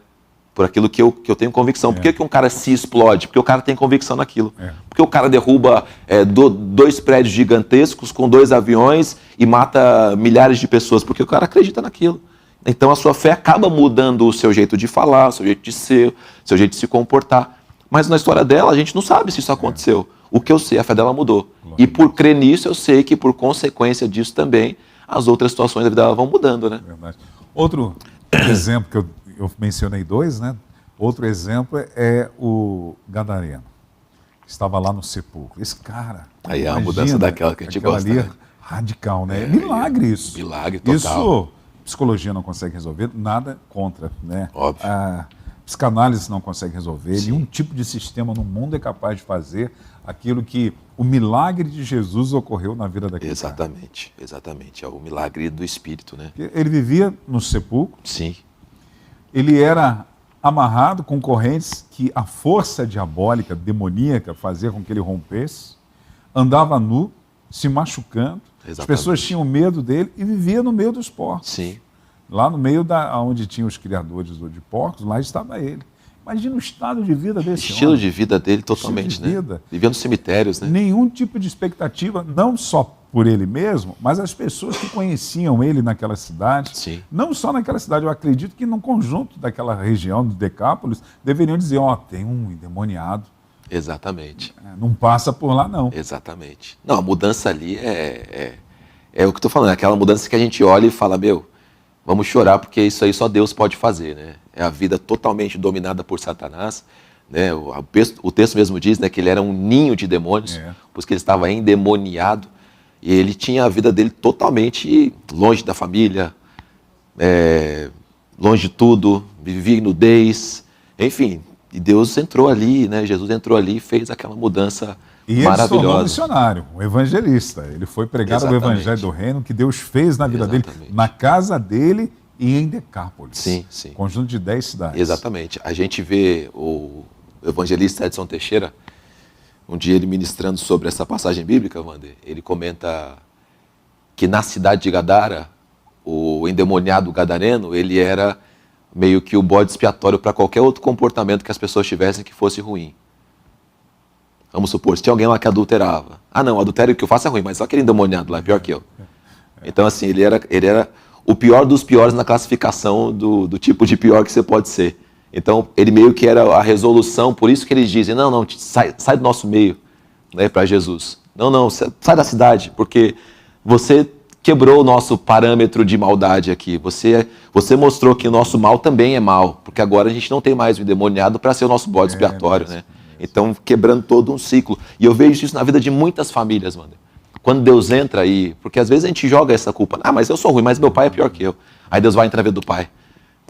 Por aquilo que eu tenho convicção. Por que um cara se explode? Porque o cara tem convicção naquilo. Porque o cara derruba 2 prédios gigantescos com 2 aviões e mata milhares de pessoas. Porque o cara acredita naquilo. Então a sua fé acaba mudando o seu jeito de falar, o seu jeito de ser, o seu jeito de se comportar. Mas na história dela, a gente não sabe se isso aconteceu. O que eu sei, a fé dela mudou. E por crer nisso, eu sei que por consequência disso também, as outras situações da vida dela vão mudando, né? Verdade. Outro exemplo que eu mencionei 2, né? Outro exemplo é o Gadareno. Estava lá no sepulcro. Esse cara... Aí é a mudança daquela que a gente gosta. Ali, né? Radical, né? Milagre isso. Milagre total. Isso... Psicologia não consegue resolver, nada contra, né? Óbvio. A psicanálise não consegue resolver, nenhum tipo de sistema no mundo é capaz de fazer aquilo que o milagre de Jesus ocorreu na vida daquele cara. Exatamente. É o milagre do Espírito, né? Ele vivia no sepulcro. Sim. Ele era amarrado com correntes que a força diabólica, demoníaca, fazia com que ele rompesse. Andava nu, se machucando. Exatamente. As pessoas tinham medo dele e vivia no meio dos porcos. Sim. Lá no meio onde tinham os criadores de porcos, lá estava ele. Imagina o estado de vida desse homem. Estilo de vida dele totalmente, né? Vivia nos cemitérios, né? Nenhum tipo de expectativa, não só por ele mesmo, mas as pessoas que conheciam ele naquela cidade. Sim. Não só naquela cidade, eu acredito que no conjunto daquela região, do Decápolis, deveriam dizer, tem um endemoniado. Exatamente. Não passa por lá, não. Exatamente. Não, a mudança ali é o que eu estou falando, é aquela mudança que a gente olha e fala, vamos chorar porque isso aí só Deus pode fazer, né? É a vida totalmente dominada por Satanás, né? O texto mesmo diz, né, que ele era um ninho de demônios, pois que ele estava endemoniado e ele tinha a vida dele totalmente longe da família, longe de tudo, vivia em nudez, enfim. E Deus entrou ali, né? Jesus entrou ali e fez aquela mudança maravilhosa. E ele se tornou um missionário, um evangelista. Ele foi pregar o evangelho do reino que Deus fez na vida dele, na casa dele e em Decápolis. Sim. Conjunto de 10 cidades. Exatamente. A gente vê o evangelista Edson Teixeira, um dia ele ministrando sobre essa passagem bíblica, Wander, ele comenta que na cidade de Gadara, o endemoniado gadareno, ele era meio que o bode expiatório para qualquer outro comportamento que as pessoas tivessem que fosse ruim. Vamos supor, se tinha alguém lá que adulterava. Não, o adultério que eu faço é ruim, mas só aquele endemoniado lá é pior que eu. Então, assim, ele era o pior dos piores na classificação do tipo de pior que você pode ser. Então, ele meio que era a resolução, por isso que eles dizem, não, sai do nosso meio, né, para Jesus. Não, sai da cidade, porque você quebrou o nosso parâmetro de maldade aqui. Você mostrou que o nosso mal também é mal, porque agora a gente não tem mais o endemoniado para ser o nosso bode expiatório, né? Então, quebrando todo um ciclo. E eu vejo isso na vida de muitas famílias, mano. Quando Deus entra aí, porque às vezes a gente joga essa culpa. Ah, mas eu sou ruim, mas meu pai é pior que eu. Aí Deus vai entrar na vida do pai.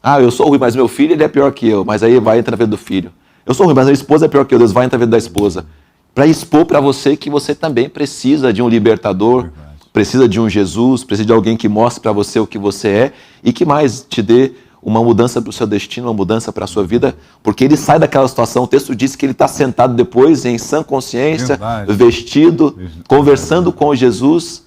Ah, eu sou ruim, mas meu filho ele é pior que eu. Mas aí vai entrar na vida do filho. Eu sou ruim, mas minha esposa é pior que eu. Deus vai entrar na vida da esposa. Para expor para você que você também precisa de um libertador, precisa de um Jesus, precisa de alguém que mostre para você o que você é e que mais te dê uma mudança para o seu destino, uma mudança para a sua vida, porque ele sai daquela situação. O texto diz que ele está sentado depois em sã consciência, vestido, conversando com Jesus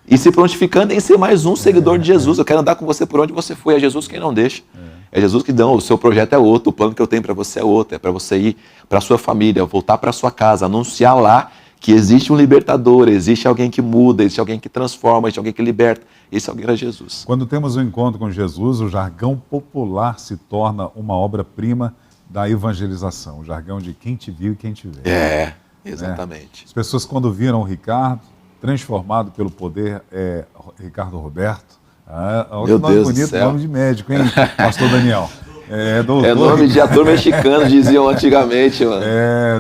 e se prontificando em ser mais um seguidor de Jesus. Eu quero andar com você por onde você for. É Jesus quem não deixa. É Jesus que não, o seu projeto é outro, o plano que eu tenho para você é outro, é para você ir para a sua família, voltar para a sua casa, anunciar lá que existe um libertador, existe alguém que muda, existe alguém que transforma, existe alguém que liberta. Esse alguém era Jesus. Quando temos um encontro com Jesus, o jargão popular se torna uma obra-prima da evangelização, o jargão de quem te viu e quem te vê. Exatamente. As pessoas quando viram o Ricardo, transformado pelo poder, Ricardo Roberto, meu Deus bonito, do céu. Nome de médico, hein, pastor Daniel? Doutor, é nome de ator mexicano, diziam antigamente, mano.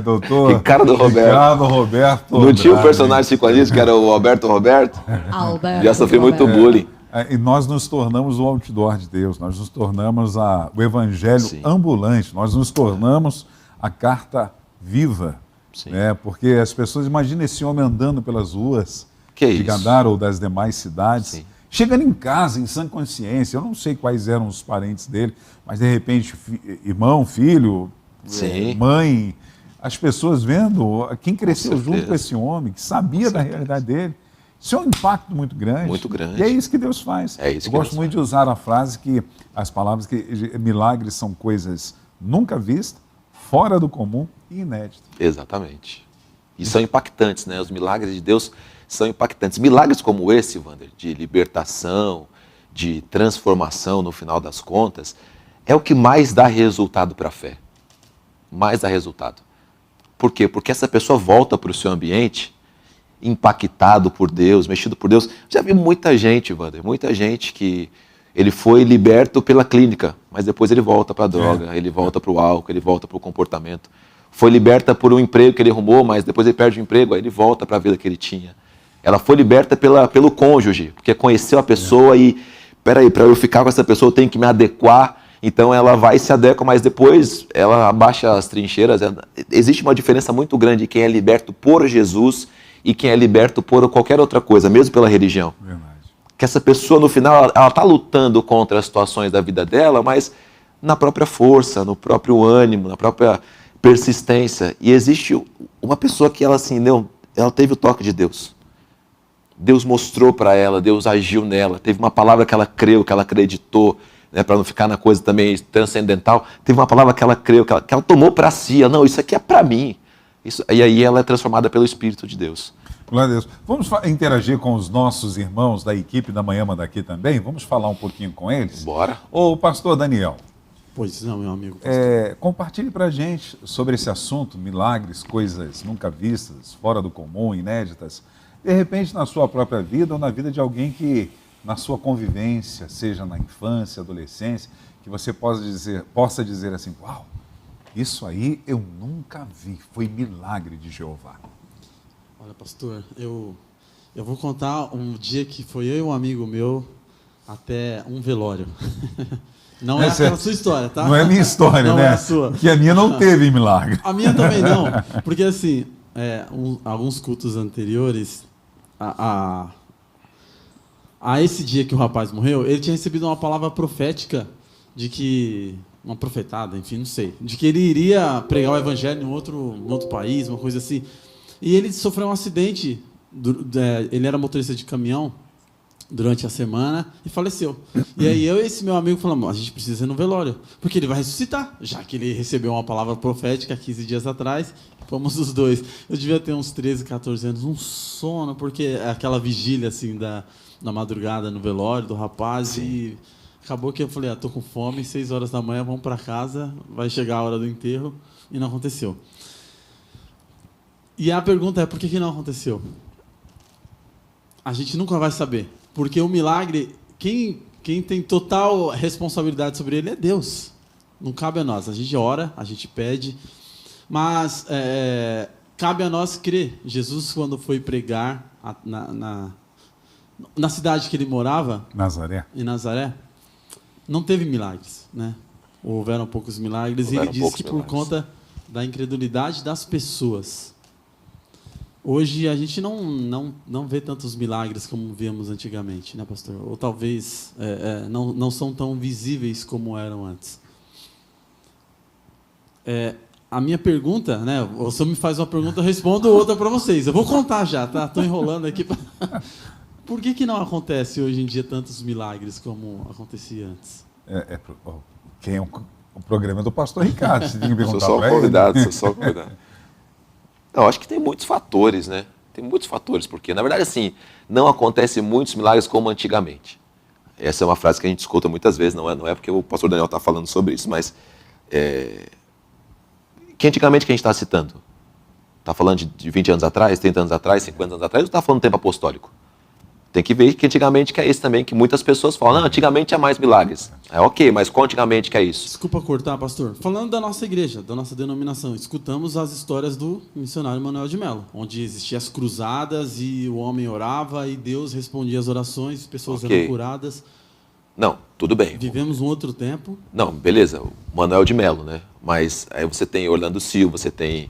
Doutor Ricardo Roberto. Não tinha um personagem psicoanalista que era o Alberto Roberto? Já sofri muito bullying. E nós nos tornamos o outdoor de Deus, nós nos tornamos o evangelho ambulante, nós nos tornamos a carta viva. Porque as pessoas, imaginam esse homem andando pelas ruas de Gadara ou das demais cidades, chegando em casa, em sã consciência. Eu não sei quais eram os parentes dele, mas de repente, irmão, filho, mãe, as pessoas vendo quem cresceu junto com esse homem, que sabia da realidade dele. Isso é um impacto muito grande. Muito grande. E é isso que Deus faz. Eu gosto muito de usar a frase as palavras que milagres são coisas nunca vistas, fora do comum e inéditas. Exatamente. E são impactantes, né? Os milagres de Deus são impactantes. Milagres como esse, Wander, de libertação, de transformação no final das contas, é o que mais dá resultado para a fé. Mais dá resultado. Por quê? Porque essa pessoa volta para o seu ambiente impactado por Deus, mexido por Deus. Já vi muita gente, Wander, muita gente que ele foi liberto pela clínica, mas depois ele volta para a droga, ele volta para o álcool, ele volta para o comportamento. Foi liberta por um emprego que ele arrumou, mas depois ele perde o emprego, aí ele volta para a vida que ele tinha. Ela foi liberta pelo cônjuge, porque conheceu a pessoa e, peraí, para eu ficar com essa pessoa eu tenho que me adequar. Então ela vai e se adequa, mas depois ela abaixa as trincheiras. Existe uma diferença muito grande de quem é liberto por Jesus e quem é liberto por qualquer outra coisa, mesmo pela religião. Verdade. Que essa pessoa, no final, ela está lutando contra as situações da vida dela, mas na própria força, no próprio ânimo, na própria persistência. E existe uma pessoa que ela, assim, ela teve o toque de Deus. Deus mostrou para ela, Deus agiu nela, teve uma palavra que ela creu, que ela acreditou, né, para não ficar na coisa também transcendental, teve uma palavra que ela creu, que ela tomou para si, não, isso aqui é para mim. E aí ela é transformada pelo Espírito de Deus. Glória a Deus. Vamos interagir com os nossos irmãos da equipe da Manhã Manda Aqui também? Vamos falar um pouquinho com eles? Bora. Ô, pastor Daniel. Pois não, meu amigo. Compartilhe para a gente sobre esse assunto, milagres, coisas nunca vistas, fora do comum, inéditas. De repente, na sua própria vida ou na vida de alguém que, na sua convivência, seja na infância, adolescência, que você possa dizer assim, uau, isso aí eu nunca vi, foi milagre de Jeová. Olha, pastor, eu vou contar um dia que foi eu e um amigo meu até um velório. Não é a sua história, tá? Não é minha história, não né? É a sua. Que a minha não teve milagre. A minha também não, porque assim, alguns cultos anteriores a esse dia que o rapaz morreu, ele tinha recebido uma palavra profética de que, uma profetada, enfim, não sei, de que ele iria pregar o evangelho em outro país, uma coisa assim. E ele sofreu um acidente, ele era motorista de caminhão durante a semana e faleceu. E aí eu e esse meu amigo falamos, a gente precisa ir no velório, porque ele vai ressuscitar, já que ele recebeu uma palavra profética 15 dias atrás, fomos os dois. Eu devia ter uns 13, 14 anos, um sono, porque aquela vigília assim da madrugada no velório do rapaz. Sim. E acabou que eu falei, tô com fome, 6 horas da manhã, vamos para casa, vai chegar a hora do enterro, e não aconteceu. E a pergunta é, por que não aconteceu? A gente nunca vai saber. Porque o milagre, quem tem total responsabilidade sobre ele é Deus. Não cabe a nós. A gente ora, a gente pede. Mas cabe a nós crer. Jesus, quando foi pregar na cidade que ele morava, Nazaré, em Nazaré, não teve milagres, né? Houveram poucos milagres, e ele disse que por conta da incredulidade das pessoas. Hoje a gente não vê tantos milagres como víamos antigamente, né, pastor? Ou talvez não são tão visíveis como eram antes. A minha pergunta, né? Você me faz uma pergunta, eu respondo outra para vocês. Eu vou contar já, tá? Estou enrolando aqui. Por que não acontece hoje em dia tantos milagres como acontecia antes? Quem é o programa do pastor Ricardo? Você tem que perguntar sou só convidado. Não, acho que tem muitos fatores, né? Tem muitos fatores, porque, na verdade, assim, não acontece muitos milagres como antigamente. Essa é uma frase que a gente escuta muitas vezes, não é porque o pastor Daniel está falando sobre isso, mas que antigamente que a gente está citando? Está falando de 20 anos atrás, 30 anos atrás, 50 anos atrás, ou está falando do tempo apostólico? Tem que ver que antigamente que é esse também, que muitas pessoas falam, não, antigamente tinha mais milagres. Ok, mas qual antigamente que é isso? Desculpa cortar, pastor. Falando da nossa igreja, da nossa denominação, escutamos as histórias do missionário Manuel de Melo, onde existiam as cruzadas e o homem orava e Deus respondia às orações, pessoas eram curadas. Não, tudo bem. Vivemos um outro tempo. Não, beleza, o Manuel de Melo, né? Mas aí você tem Orlando Silva, você tem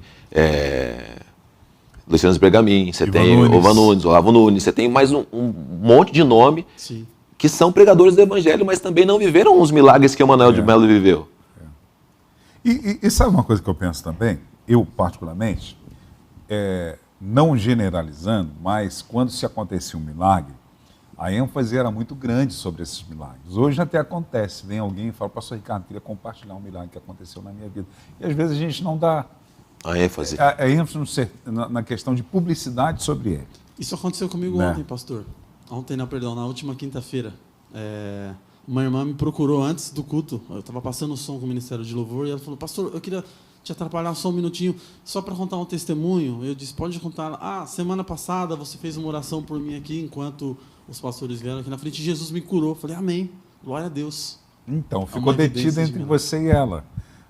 Luciano Bergamin, você tem Olavo Nunes, você tem mais um monte de nome. Sim. Que são pregadores do evangelho, mas também não viveram os milagres que o Manuel de Melo viveu. E sabe uma coisa que eu penso também? Eu, particularmente, não generalizando, mas quando se acontecia um milagre, a ênfase era muito grande sobre esses milagres. Hoje até acontece, vem alguém e fala, pastor Ricardo, queria compartilhar um milagre que aconteceu na minha vida. E às vezes a gente não dá a ênfase na questão de publicidade sobre ele. Isso aconteceu comigo ontem, pastor. Na última quinta-feira. Uma irmã me procurou antes do culto. Eu estava passando o som com o Ministério de Louvor e ela falou, pastor, eu queria te atrapalhar só um minutinho, só para contar um testemunho. Eu disse, pode contar. Semana passada você fez uma oração por mim aqui, enquanto os pastores vieram aqui na frente, e Jesus me curou. Eu falei, amém, glória a Deus. Então, ficou detida entre você e ela,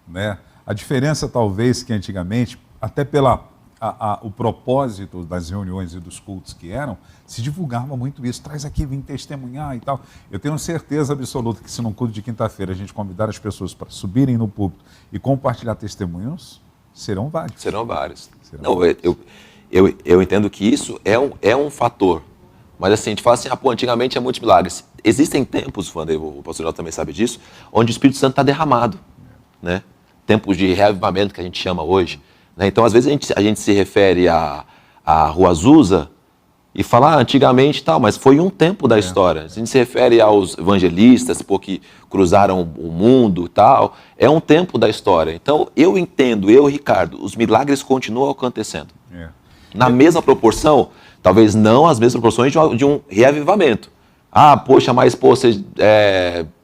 né? A diferença, talvez, que antigamente, até o propósito das reuniões e dos cultos que eram, se divulgava muito isso. Traz aqui, vem testemunhar e tal. Eu tenho certeza absoluta que se num culto de quinta-feira a gente convidar as pessoas para subirem no púlpito e compartilhar testemunhos, serão vários. Serão vários. Eu entendo que isso é um fator. Mas assim, a gente fala assim, antigamente é muitos milagres. Existem tempos, Wander, o pastor Joel também sabe disso, onde o Espírito Santo está derramado, né? Tempos de reavivamento que a gente chama hoje. Né? Então, às vezes, a gente se refere à Rua Azusa e fala antigamente e tal, mas foi um tempo da história. A gente se refere aos evangelistas que cruzaram o mundo e tal, é um tempo da história. Então, eu entendo, Ricardo, os milagres continuam acontecendo. Na mesma proporção, talvez não as mesmas proporções de um reavivamento. Você...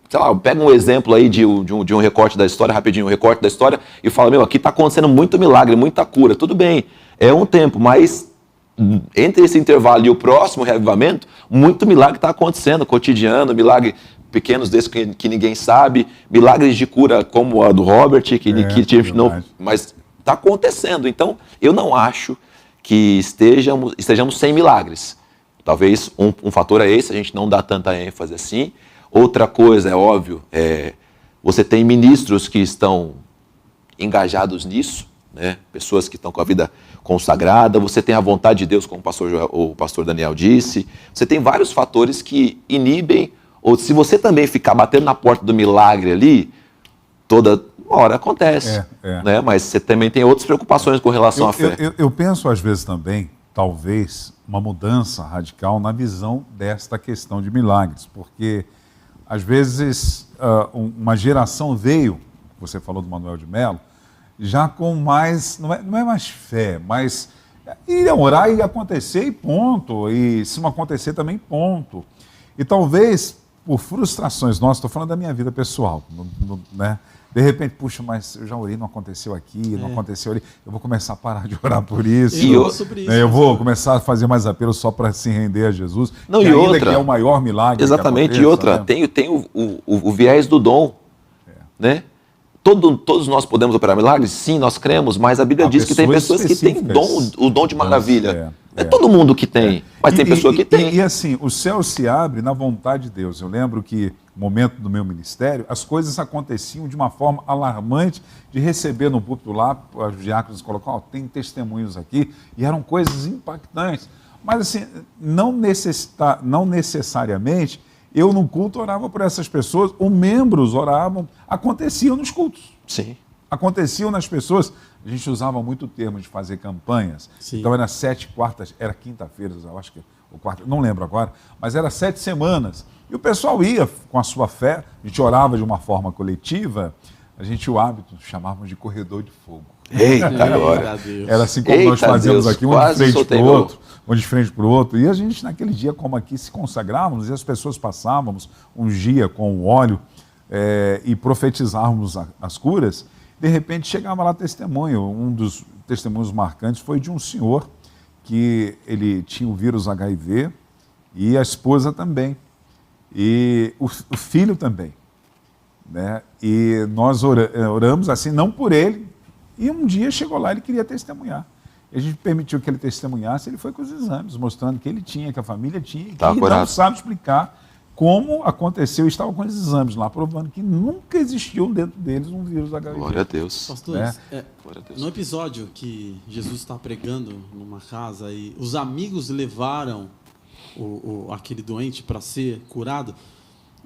sei lá, pega um exemplo aí de um recorte da história, rapidinho, um recorte da história, e fala, aqui está acontecendo muito milagre, muita cura. Tudo bem, é um tempo, mas entre esse intervalo e o próximo reavivamento, muito milagre está acontecendo, cotidiano, milagre pequenos desses que ninguém sabe, milagres de cura como a do Robert, mas está acontecendo. Então, eu não acho que estejamos sem milagres. Talvez um fator é esse, a gente não dá tanta ênfase assim. Outra coisa, é óbvio, você tem ministros que estão engajados nisso, né? Pessoas que estão com a vida consagrada, você tem a vontade de Deus, como o pastor Daniel disse, você tem vários fatores que inibem, ou se você também ficar batendo na porta do milagre ali, toda hora acontece, né? Mas você também tem outras preocupações com relação à fé. Eu penso às vezes também, talvez, uma mudança radical na visão desta questão de milagres, porque às vezes uma geração veio, você falou do Manuel de Melo, já com mais, não é mais fé, mas ia orar e ia acontecer e ponto, e se não acontecer também ponto. E talvez por frustrações nossas, estou falando da minha vida pessoal, né? De repente, puxa, mas eu já orei, não aconteceu aqui, não aconteceu ali, eu vou começar a parar de orar por isso. Eu vou começar a fazer mais apelo só para se render a Jesus. Não, e outra, que é o maior milagre. Exatamente, que aconteça, e outra, né? tem o viés do dom, né? todos nós podemos operar milagres? Sim, nós cremos, mas a Bíblia diz que tem pessoas que têm o dom de maravilha. Não é todo mundo que tem, mas tem pessoa que tem. E assim, o céu se abre na vontade de Deus. Eu lembro que no momento do meu ministério, as coisas aconteciam de uma forma alarmante, de receber no púlpito lá, os diáconos colocavam, tem testemunhos aqui, e eram coisas impactantes. Mas assim, não necessariamente, eu no culto orava por essas pessoas, ou membros oravam, aconteciam nos cultos. Sim. Aconteciam nas pessoas. A gente usava muito o termo de fazer campanhas. Sim. Então era 7 quartas, era quinta-feira, eu acho que o quarto, não lembro agora, mas era 7 semanas. E o pessoal ia com a sua fé, a gente orava de uma forma coletiva, a gente o hábito chamávamos de corredor de fogo. Eita, glória! Era assim como nós fazíamos aqui, um de frente para o outro, um de frente para o outro. E a gente, naquele dia, como aqui, se consagrávamos e as pessoas passávamos, ungia com o óleo e profetizávamos as curas. De repente, chegava lá testemunho. Um dos testemunhos marcantes foi de um senhor que ele tinha o vírus HIV e a esposa também. E o filho também. Né? E nós oramos assim, não por ele, e um dia chegou lá, ele queria testemunhar. E a gente permitiu que ele testemunhasse, ele foi com os exames, mostrando que ele tinha, que a família tinha, e que não sabe explicar como aconteceu, estava com os exames lá, provando que nunca existiu dentro deles um vírus HIV. Glória a Deus. Pastor, no episódio que Jesus está pregando numa casa e os amigos levaram aquele doente para ser curado,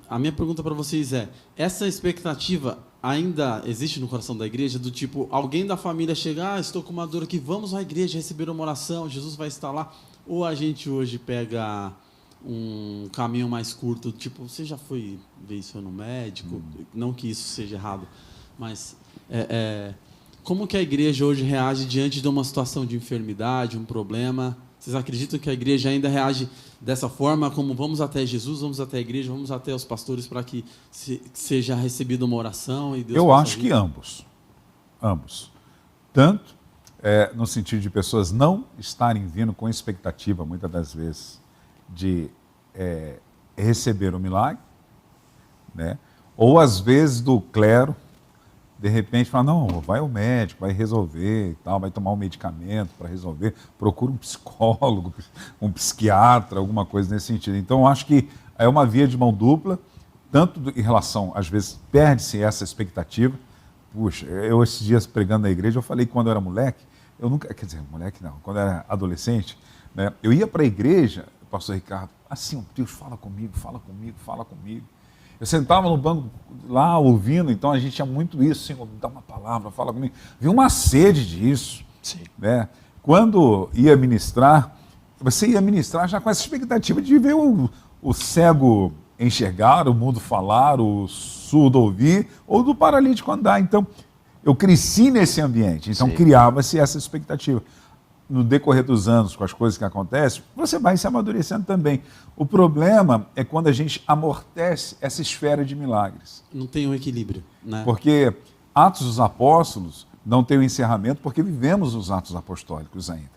a minha pergunta para vocês é, essa expectativa ainda existe no coração da igreja, do tipo, alguém da família chegar, estou com uma dor aqui, vamos à igreja receber uma oração, Jesus vai estar lá, ou a gente hoje pega um caminho mais curto, tipo, você já foi ver isso no médico? Não que isso seja errado, mas como que a igreja hoje reage diante de uma situação de enfermidade, um problema? Vocês acreditam que a igreja ainda reage dessa forma, como vamos até Jesus, vamos até a igreja, vamos até os pastores para que seja recebida uma oração? E Deus Eu acho que ambos. Tanto no sentido de pessoas não estarem vindo com expectativa, muitas das vezes, de receber o milagre, né? Ou às vezes do clero, de repente fala, não, vai ao médico, vai resolver e tal, vai tomar um medicamento para resolver, procura um psicólogo, um psiquiatra, alguma coisa nesse sentido. Então, eu acho que é uma via de mão dupla, tanto em relação, às vezes, perde-se essa expectativa. Puxa, eu esses dias pregando na igreja, eu falei que quando eu era moleque, eu nunca, quer dizer, moleque não, quando eu era adolescente, né, eu ia para a igreja, pastor Ricardo, assim, Deus, fala comigo, fala comigo, fala comigo. Eu sentava no banco lá ouvindo, então a gente tinha muito isso, Senhor, dá uma palavra, fala comigo. Vi uma sede disso. Sim. Né? Quando ia ministrar, você ia ministrar já com essa expectativa de ver o cego enxergar, o mudo falar, o surdo ouvir, ou do paralítico andar. Então, eu cresci nesse ambiente, então criava-se essa expectativa. No decorrer dos anos, com as coisas que acontecem, você vai se amadurecendo também. O problema é quando a gente amortece essa esfera de milagres. Não tem um equilíbrio, né? Porque Atos dos Apóstolos não tem o encerramento, porque vivemos os Atos Apostólicos ainda.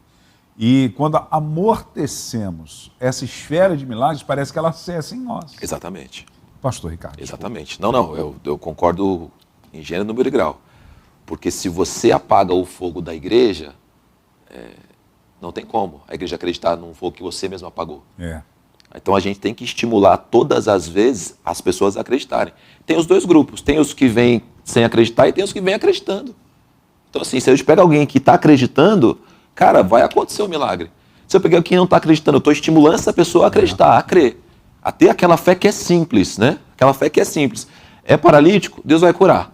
E quando amortecemos essa esfera de milagres, parece que ela cessa em nós. Exatamente. Pastor Ricardo. Exatamente. Não, eu concordo em gênero, número e grau. Porque se você apaga o fogo da igreja, não tem como a igreja acreditar num fogo que você mesmo apagou. Então a gente tem que estimular todas as vezes as pessoas a acreditarem. Tem os dois grupos, tem os que vêm sem acreditar e tem os que vêm acreditando. Então assim, se a gente pega alguém que está acreditando, cara, vai acontecer um milagre. Se eu pegar quem não está acreditando, eu estou estimulando essa pessoa a acreditar, a crer. A ter aquela fé que é simples, né? Aquela fé que é simples. É paralítico? Deus vai curar.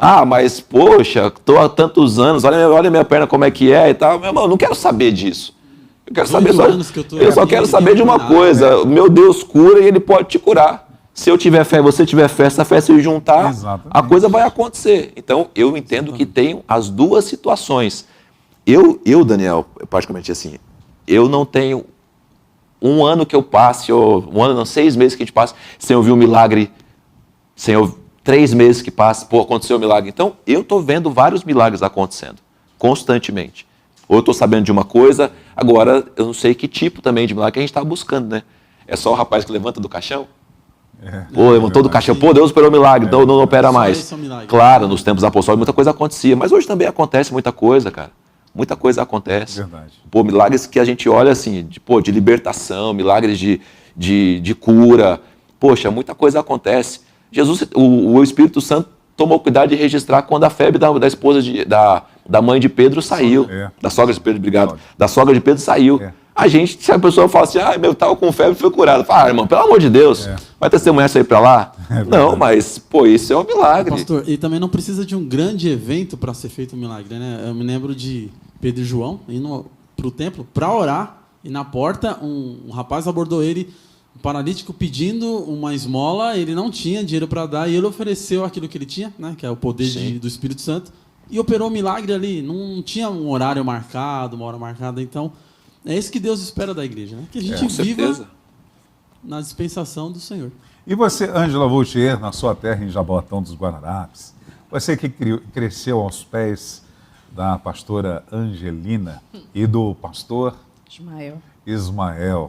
Ah, mas, poxa, estou há tantos anos, olha minha perna como é que é e tal. Meu irmão, eu não quero saber disso. Eu quero saber eu só quero saber de uma coisa. Meu Deus cura e Ele pode te curar. Se eu tiver fé e você tiver fé, essa fé se juntar, a coisa vai acontecer. Então, eu entendo que tem as duas situações. Eu, Daniel, praticamente assim, eu não tenho um ano que eu passe, ou 6 meses que a gente passe, sem ouvir um milagre, sem ouvir 3 meses que passa, aconteceu um milagre. Então, eu estou vendo vários milagres acontecendo, constantemente. Ou eu estou sabendo de uma coisa, agora eu não sei que tipo também de milagre que a gente está buscando, né? É só o rapaz que levanta do caixão? Pô, irmão, todo caixão, pô, Deus operou milagre, então não opera mais. Só esse é um milagre. Claro, nos tempos apostólicos muita coisa acontecia, mas hoje também acontece muita coisa, cara. Muita coisa acontece. Verdade. Pô, milagres que a gente olha assim, de libertação, milagres de cura. Poxa, muita coisa acontece. Jesus, o Espírito Santo tomou cuidado de registrar quando a febre da esposa da mãe de Pedro saiu. Da sogra de Pedro, obrigado. Da sogra de Pedro saiu. Se a pessoa fala assim, eu tava com febre e fui curado. Fala, irmão, pelo amor de Deus, vai testemunhar isso aí pra lá? Não, mas, pô, isso é um milagre. Pastor, e também não precisa de um grande evento para ser feito um milagre, né? Eu me lembro de Pedro e João indo pro templo para orar, e na porta um rapaz abordou ele, um paralítico, pedindo uma esmola. Ele não tinha dinheiro para dar, e ele ofereceu aquilo que ele tinha, né? Que é o poder do Espírito Santo, e operou um milagre ali. Não tinha um horário marcado, uma hora marcada. Então, é isso que Deus espera da igreja, né? Que a gente viva na dispensação do Senhor. E você, Ângela Vautier, na sua terra em Jaboatão dos Guararapes, você que cresceu aos pés da pastora Angelina e do pastor Ismael.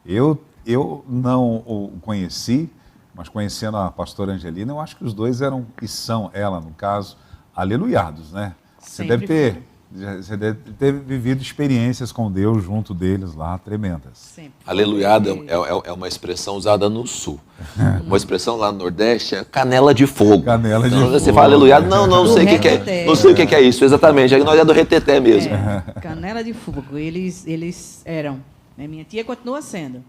Eu não o conheci, mas conhecendo a pastora Angelina, eu acho que os dois eram, e são, ela no caso, aleluiados, né? Você deve ter vivido experiências com Deus junto deles lá, tremendas. Sempre. Aleluiado é uma expressão usada no Sul. Uma expressão lá no Nordeste é canela de fogo. Canela de então, fogo. Você fala aleluiado, não sei o que é. Não sei o que é isso, exatamente. É que nós é do reteté mesmo. Canela de fogo. Eles eram. Né? Minha tia continua sendo.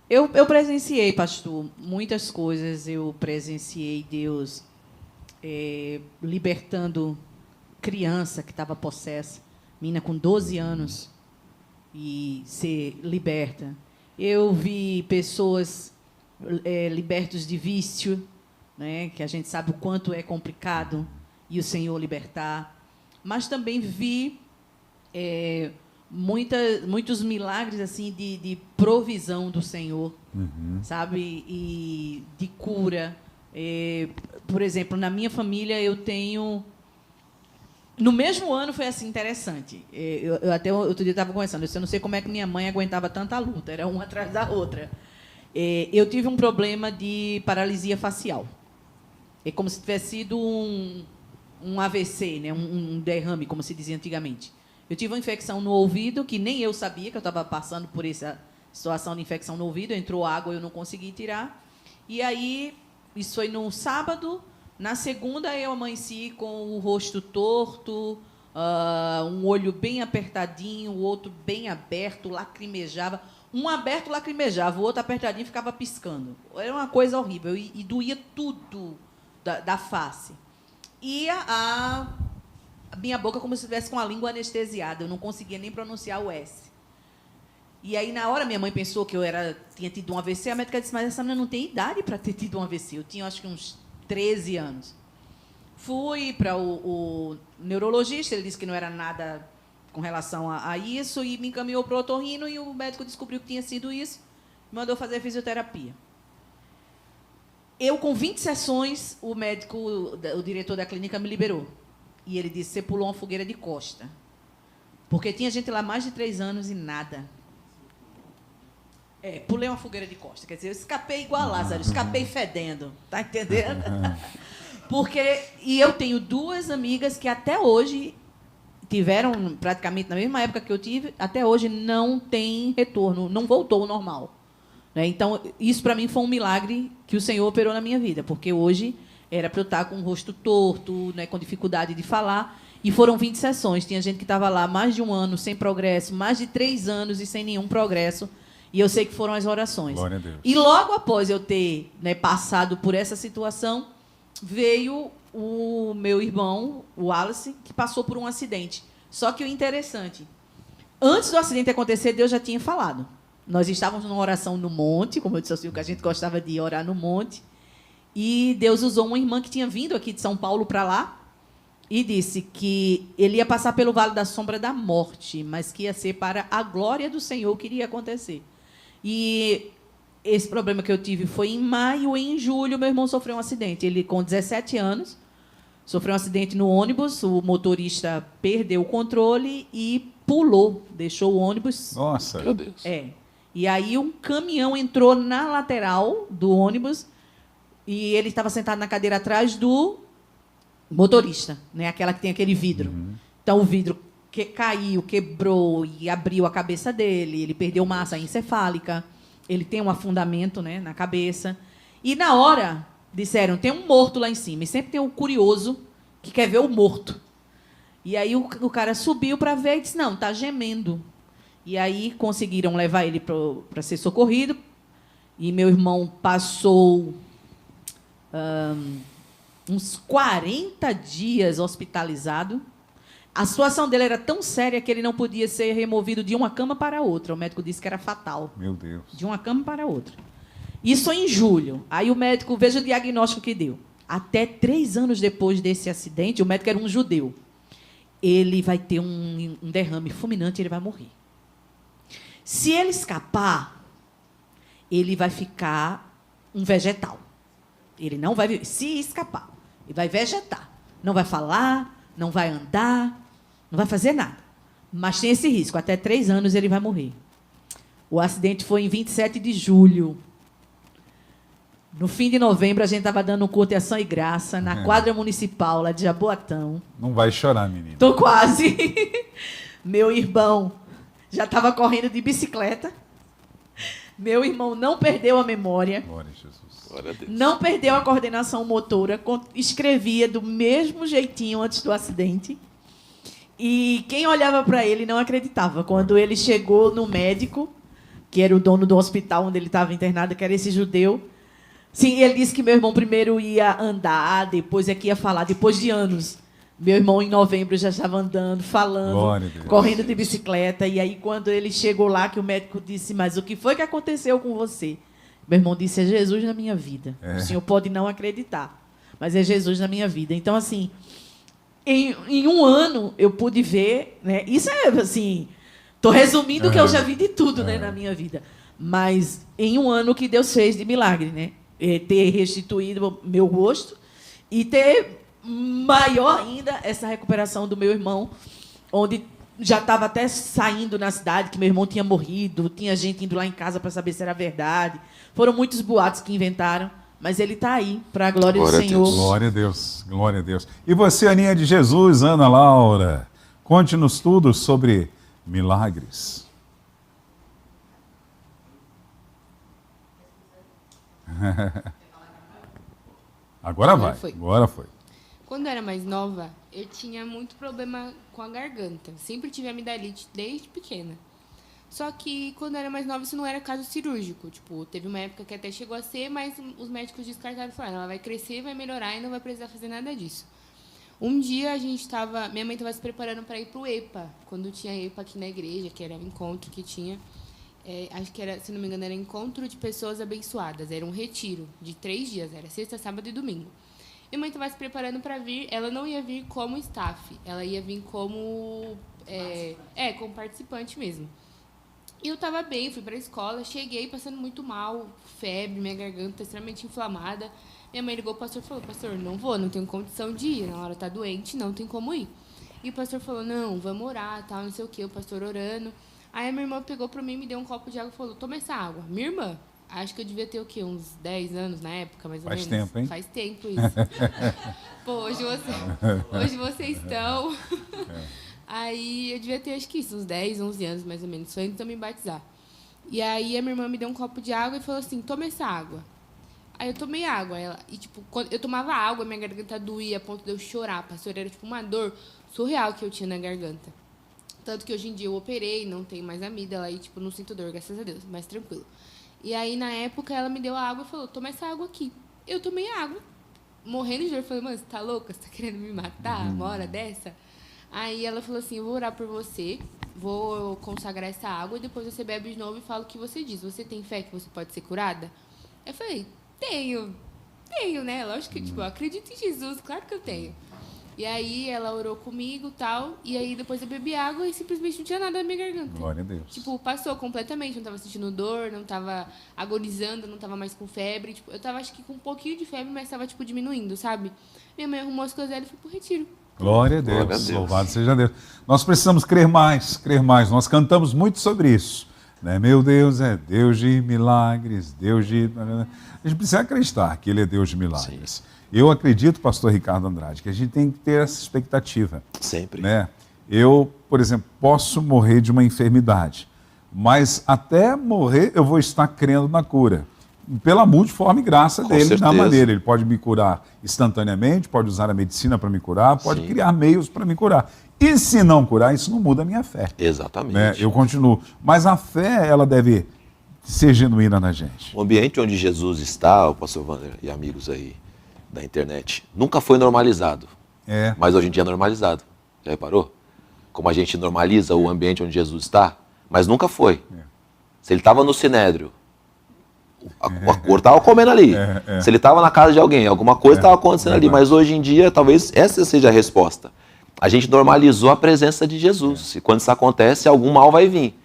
Eu presenciei, pastor, muitas coisas. Eu presenciei Deus libertando criança que estava possessa, menina com 12 anos, e ser liberta. Eu vi pessoas libertas de vício, né, que a gente sabe o quanto é complicado, e o Senhor libertar. Mas também vi muitos milagres assim de provisão do Senhor, sabe, e de cura. Por exemplo, na minha família eu tenho... No mesmo ano foi assim interessante. Eu até outro dia estava conversando. Eu não sei como é que minha mãe aguentava tanta luta. Era uma atrás da outra. Eu tive um problema de paralisia facial. É como se tivesse sido um AVC, né? Um derrame, como se dizia antigamente. Eu tive uma infecção no ouvido que nem eu sabia que eu estava passando por essa situação de infecção no ouvido. Entrou água, eu não consegui tirar. E aí, isso foi no sábado. Na segunda, eu amanheci com o rosto torto, um olho bem apertadinho, o outro bem aberto, lacrimejava. Um aberto lacrimejava, o outro apertadinho ficava piscando. Era uma coisa horrível e doía tudo da face. E a minha boca como se estivesse com a língua anestesiada, eu não conseguia nem pronunciar o S. E aí, na hora, minha mãe pensou que eu tinha tido um AVC, a médica disse, mas essa menina não tem idade para ter tido um AVC. Eu tinha, acho que, uns 13 anos. Fui para o neurologista, ele disse que não era nada com relação a isso, e me encaminhou para o otorrino, e o médico descobriu que tinha sido isso, me mandou fazer fisioterapia. Eu, com 20 sessões, o médico, o diretor da clínica, me liberou. E ele disse, você pulou uma fogueira de costa. Porque tinha gente lá mais de 3 anos e nada. Pulei uma fogueira de costa. Quer dizer, eu escapei igual a Lázaro, escapei fedendo. Tá entendendo? E eu tenho 2 amigas que até hoje tiveram, praticamente na mesma época que eu tive, até hoje não tem retorno, não voltou ao normal. Né? Então, isso para mim foi um milagre que o Senhor operou na minha vida, porque hoje era para eu estar com o rosto torto, né, com dificuldade de falar, e foram 20 sessões. Tinha gente que estava lá mais de 1 ano sem progresso, mais de 3 anos e sem nenhum progresso. E eu sei que foram as orações. Glória a Deus. E logo após eu ter, né, passado por essa situação, veio o meu irmão, o Wallace, que passou por um acidente. Só que o interessante, antes do acidente acontecer, Deus já tinha falado. Nós estávamos numa oração no monte, como eu disse assim, que a gente gostava de orar no monte, e Deus usou uma irmã que tinha vindo aqui de São Paulo para lá, e disse que ele ia passar pelo vale da sombra da morte, mas que ia ser para a glória do Senhor que iria acontecer. E esse problema que eu tive foi em maio, e em julho meu irmão sofreu um acidente. Ele, com 17 anos, sofreu um acidente no ônibus, o motorista perdeu o controle e pulou, deixou o ônibus... Nossa! Meu Deus. E aí um caminhão entrou na lateral do ônibus e ele estava sentado na cadeira atrás do motorista, né? Aquela que tem aquele vidro. Então o vidro caiu, quebrou e abriu a cabeça dele. Ele perdeu massa encefálica. Ele tem um afundamento, né, na cabeça. E na hora disseram, tem um morto lá em cima. E sempre tem um curioso que quer ver o morto. E aí o cara subiu para ver e disse, não, está gemendo. E aí conseguiram levar ele para ser socorrido. E meu irmão passou uns 40 dias hospitalizado. A situação dele era tão séria que ele não podia ser removido de uma cama para outra. O médico disse que era fatal. Meu Deus. De uma cama para outra. Isso em julho. Aí o médico, veja o diagnóstico que deu. Até 3 anos depois desse acidente, o médico era um judeu. Ele vai ter um derrame fulminante e ele vai morrer. Se ele escapar, ele vai ficar um vegetal. Ele não vai viver. Se escapar, ele vai vegetar. Não vai falar, não vai andar, não vai fazer nada. Mas tem esse risco. Até 3 anos ele vai morrer. O acidente foi em 27 de julho. No fim de novembro, a gente estava dando um culto de ação e graça na quadra municipal lá de Jaboatão. Não vai chorar, menina. Tô quase. Meu irmão já estava correndo de bicicleta. Meu irmão não perdeu a memória. Glória a Jesus. Glória a Deus. Não perdeu a coordenação motora. Escrevia do mesmo jeitinho antes do acidente. E quem olhava para ele não acreditava. Quando ele chegou no médico, que era o dono do hospital onde ele estava internado, que era esse judeu. Sim, ele disse que meu irmão primeiro ia andar, depois é que ia falar, depois de anos. Meu irmão, em novembro, já estava andando, falando, correndo de bicicleta. E aí, quando ele chegou lá, que o médico disse, mas o que foi que aconteceu com você? Meu irmão disse, é Jesus na minha vida. O senhor pode não acreditar, mas é Jesus na minha vida. Então, assim, em um ano, eu pude ver, né? Isso é, assim, estou resumindo que eu já vi de tudo, né, na minha vida. Mas, em um ano, o que Deus fez de milagre, né? Ter restituído meu rosto e ter maior ainda essa recuperação do meu irmão, onde já estava até saindo na cidade que meu irmão tinha morrido, tinha gente indo lá em casa para saber se era verdade. Foram muitos boatos que inventaram, mas ele está aí, para a glória do Senhor. Glória a Deus, glória a Deus. E você, Aninha de Jesus, Ana Laura, conte-nos tudo sobre milagres. Agora foi. Quando eu era mais nova, eu tinha muito problema com a garganta. Sempre tive amidalite desde pequena. Só que quando eu era mais nova, isso não era caso cirúrgico. Tipo, teve uma época que até chegou a ser, mas os médicos descartaram e falaram, ela vai crescer, vai melhorar e não vai precisar fazer nada disso. Um dia minha mãe estava se preparando para ir pro EPA, quando tinha EPA aqui na igreja, que era um encontro que tinha. Acho que era, se não me engano, era encontro de pessoas abençoadas. Era um retiro de 3 dias, era sexta, sábado e domingo. Minha mãe estava se preparando para vir, ela não ia vir como staff, ela ia vir como como participante mesmo. E eu estava bem, fui para a escola, cheguei passando muito mal, febre, minha garganta extremamente inflamada. Minha mãe ligou para o pastor e falou, pastor, não vou, não tenho condição de ir, na hora tá doente, não tem como ir. E o pastor falou, não, vamos orar, tal, não sei o quê, o pastor orando. Aí a minha irmã pegou para mim, me deu um copo de água e falou, toma essa água. Minha irmã, acho que eu devia ter o quê? Uns 10 anos na época, mais ou menos. Faz tempo, hein? Faz tempo isso. Pô, hoje vocês estão... Aí eu devia ter, acho que isso, uns 10, 11 anos, mais ou menos. Foi antes de eu me batizar. E aí a minha irmã me deu um copo de água e falou assim, toma essa água. Aí eu tomei água. E, tipo, quando eu tomava água, minha garganta doía a ponto de eu chorar. Pastor, era, tipo, uma dor surreal que eu tinha na garganta. Tanto que hoje em dia eu operei, não tenho mais amígdala e, tipo, não sinto dor, graças a Deus, mais tranquilo. E aí, na época, ela me deu a água e falou, toma essa água aqui. Eu tomei a água, morrendo de dor. Falei, mano, você tá louca? Você tá querendo me matar uma hora dessa? Aí ela falou assim, eu vou orar por você, vou consagrar essa água e depois você bebe de novo e fala o que você diz. Você tem fé que você pode ser curada? Eu falei, tenho, né? Lógico que, tipo, eu acredito em Jesus, claro que eu tenho. E aí ela orou comigo e tal, e aí depois eu bebi água e simplesmente não tinha nada na minha garganta. Glória a Deus. Tipo, passou completamente, não tava sentindo dor, não tava agonizando, não tava mais com febre. Tipo, eu tava, acho que com um pouquinho de febre, mas tava, tipo, diminuindo, sabe? Minha mãe arrumou as coisas dela e foi pro retiro. Glória a Deus, louvado seja Deus. Nós precisamos crer mais, crer mais. Nós cantamos muito sobre isso. Né? Meu Deus é Deus de milagres, Deus de... A gente precisa acreditar que Ele é Deus de milagres. Sim. Eu acredito, pastor Ricardo Andrade, que a gente tem que ter essa expectativa. Sempre. Né? Eu, por exemplo, posso morrer de uma enfermidade, mas até morrer eu vou estar crendo na cura. Pela multiforme graça Com dele, certeza. da maneira. Ele pode me curar instantaneamente, pode usar a medicina para me curar, pode Sim. criar meios para me curar. E se não curar, isso não muda a minha fé. Exatamente. Né? Eu continuo. Mas a fé, ela deve ser genuína na gente. O ambiente onde Jesus está, o pastor Wander e amigos aí da internet, nunca foi normalizado. Mas hoje em dia é normalizado. Já reparou? Como a gente normaliza o ambiente onde Jesus está, mas nunca foi. Se ele estava no Sinédrio, a cor estava comendo ali. Se ele estava na casa de alguém, alguma coisa estava acontecendo ali. Mas hoje em dia, talvez essa seja a resposta. A gente normalizou a presença de Jesus. E quando isso acontece, algum mal vai vir.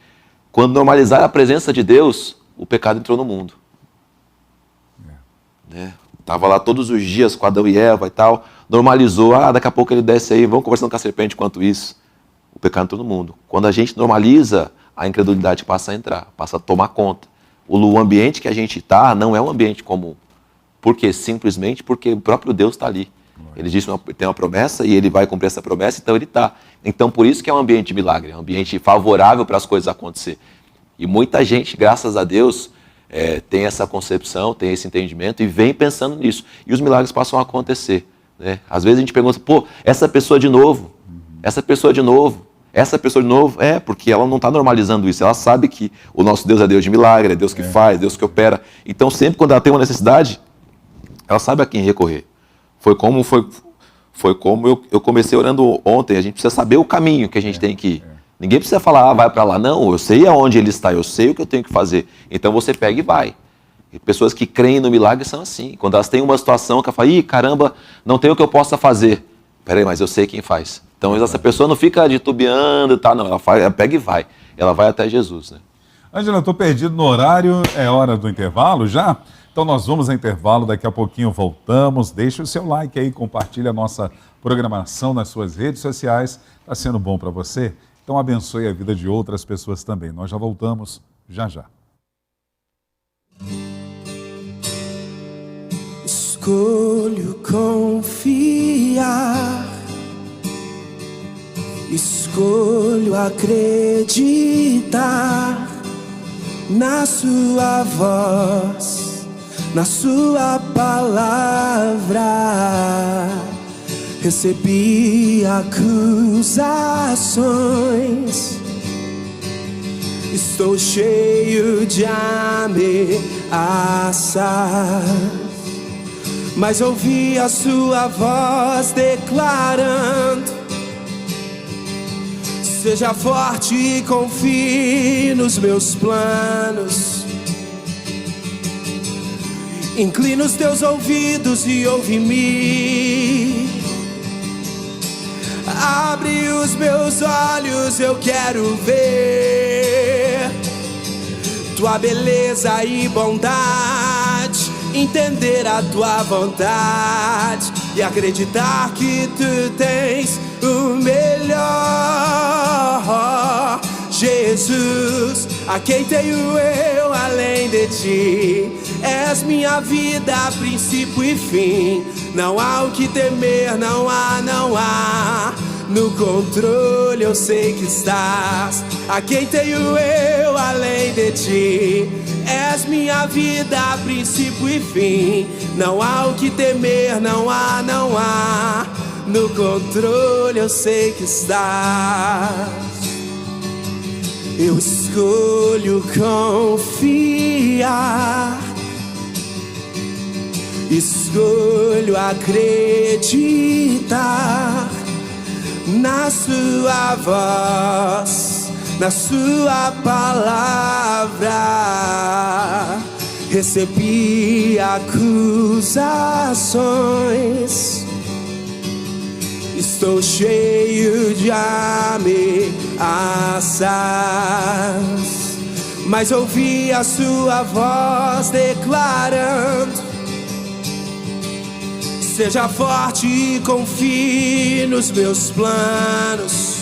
Quando normalizar a presença de Deus, o pecado entrou no mundo. Estava lá todos os dias com Adão e Eva e tal. Normalizou, daqui a pouco ele desce aí, vamos conversando com a serpente enquanto isso. O pecado entrou no mundo. Quando a gente normaliza, a incredulidade passa a entrar, passa a tomar conta. O ambiente que a gente está não é um ambiente comum. Por quê? Simplesmente porque o próprio Deus está ali. Ele disse que tem uma promessa e ele vai cumprir essa promessa, então ele está. Então por isso que é um ambiente de milagre, é um ambiente favorável para as coisas acontecer. E muita gente, graças a Deus, tem essa concepção, tem esse entendimento e vem pensando nisso. E os milagres passam a acontecer. Né? Às vezes a gente pergunta, essa pessoa de novo, essa pessoa de novo. Essa pessoa de novo, porque ela não está normalizando isso. Ela sabe que o nosso Deus é Deus de milagre, é Deus que faz, Deus que opera. Então sempre quando ela tem uma necessidade, ela sabe a quem recorrer. Foi como eu comecei orando ontem. A gente precisa saber o caminho que a gente tem que ir. Ninguém precisa falar, vai para lá. Não, eu sei aonde ele está, eu sei o que eu tenho que fazer. Então você pega e vai. E pessoas que creem no milagre são assim. Quando elas têm uma situação que ela fala, caramba, não tem o que eu possa fazer. Peraí, mas eu sei quem faz. Então essa pessoa não fica titubeando, não, ela pega e vai. Ela vai até Jesus. Né? Ângela, eu estou perdido no horário, é hora do intervalo já? Então nós vamos ao intervalo, daqui a pouquinho voltamos. Deixe o seu like aí, compartilhe a nossa programação nas suas redes sociais. Está sendo bom para você? Então abençoe a vida de outras pessoas também. Nós já voltamos já já. Escolho confiar, escolho acreditar na sua voz, na sua palavra. Recebi acusações, estou cheio de ameaças, mas ouvi a sua voz declarando: seja forte e confie nos meus planos. Inclina os teus ouvidos e ouve-me. Abre os meus olhos, eu quero ver tua beleza e bondade, entender a tua vontade e acreditar que tu tens o melhor. Jesus, a quem tenho eu além de ti? És minha vida, princípio e fim. Não há o que temer, não há. No controle eu sei que estás. A quem tenho eu além de ti? És minha vida, princípio e fim. Não há o que temer, não há. No controle eu sei que estás. Eu escolho confiar, escolho acreditar na sua voz, na sua palavra. Recebi acusações, estou cheio de ameaças, mas ouvi a sua voz declarando: seja forte e confie nos meus planos.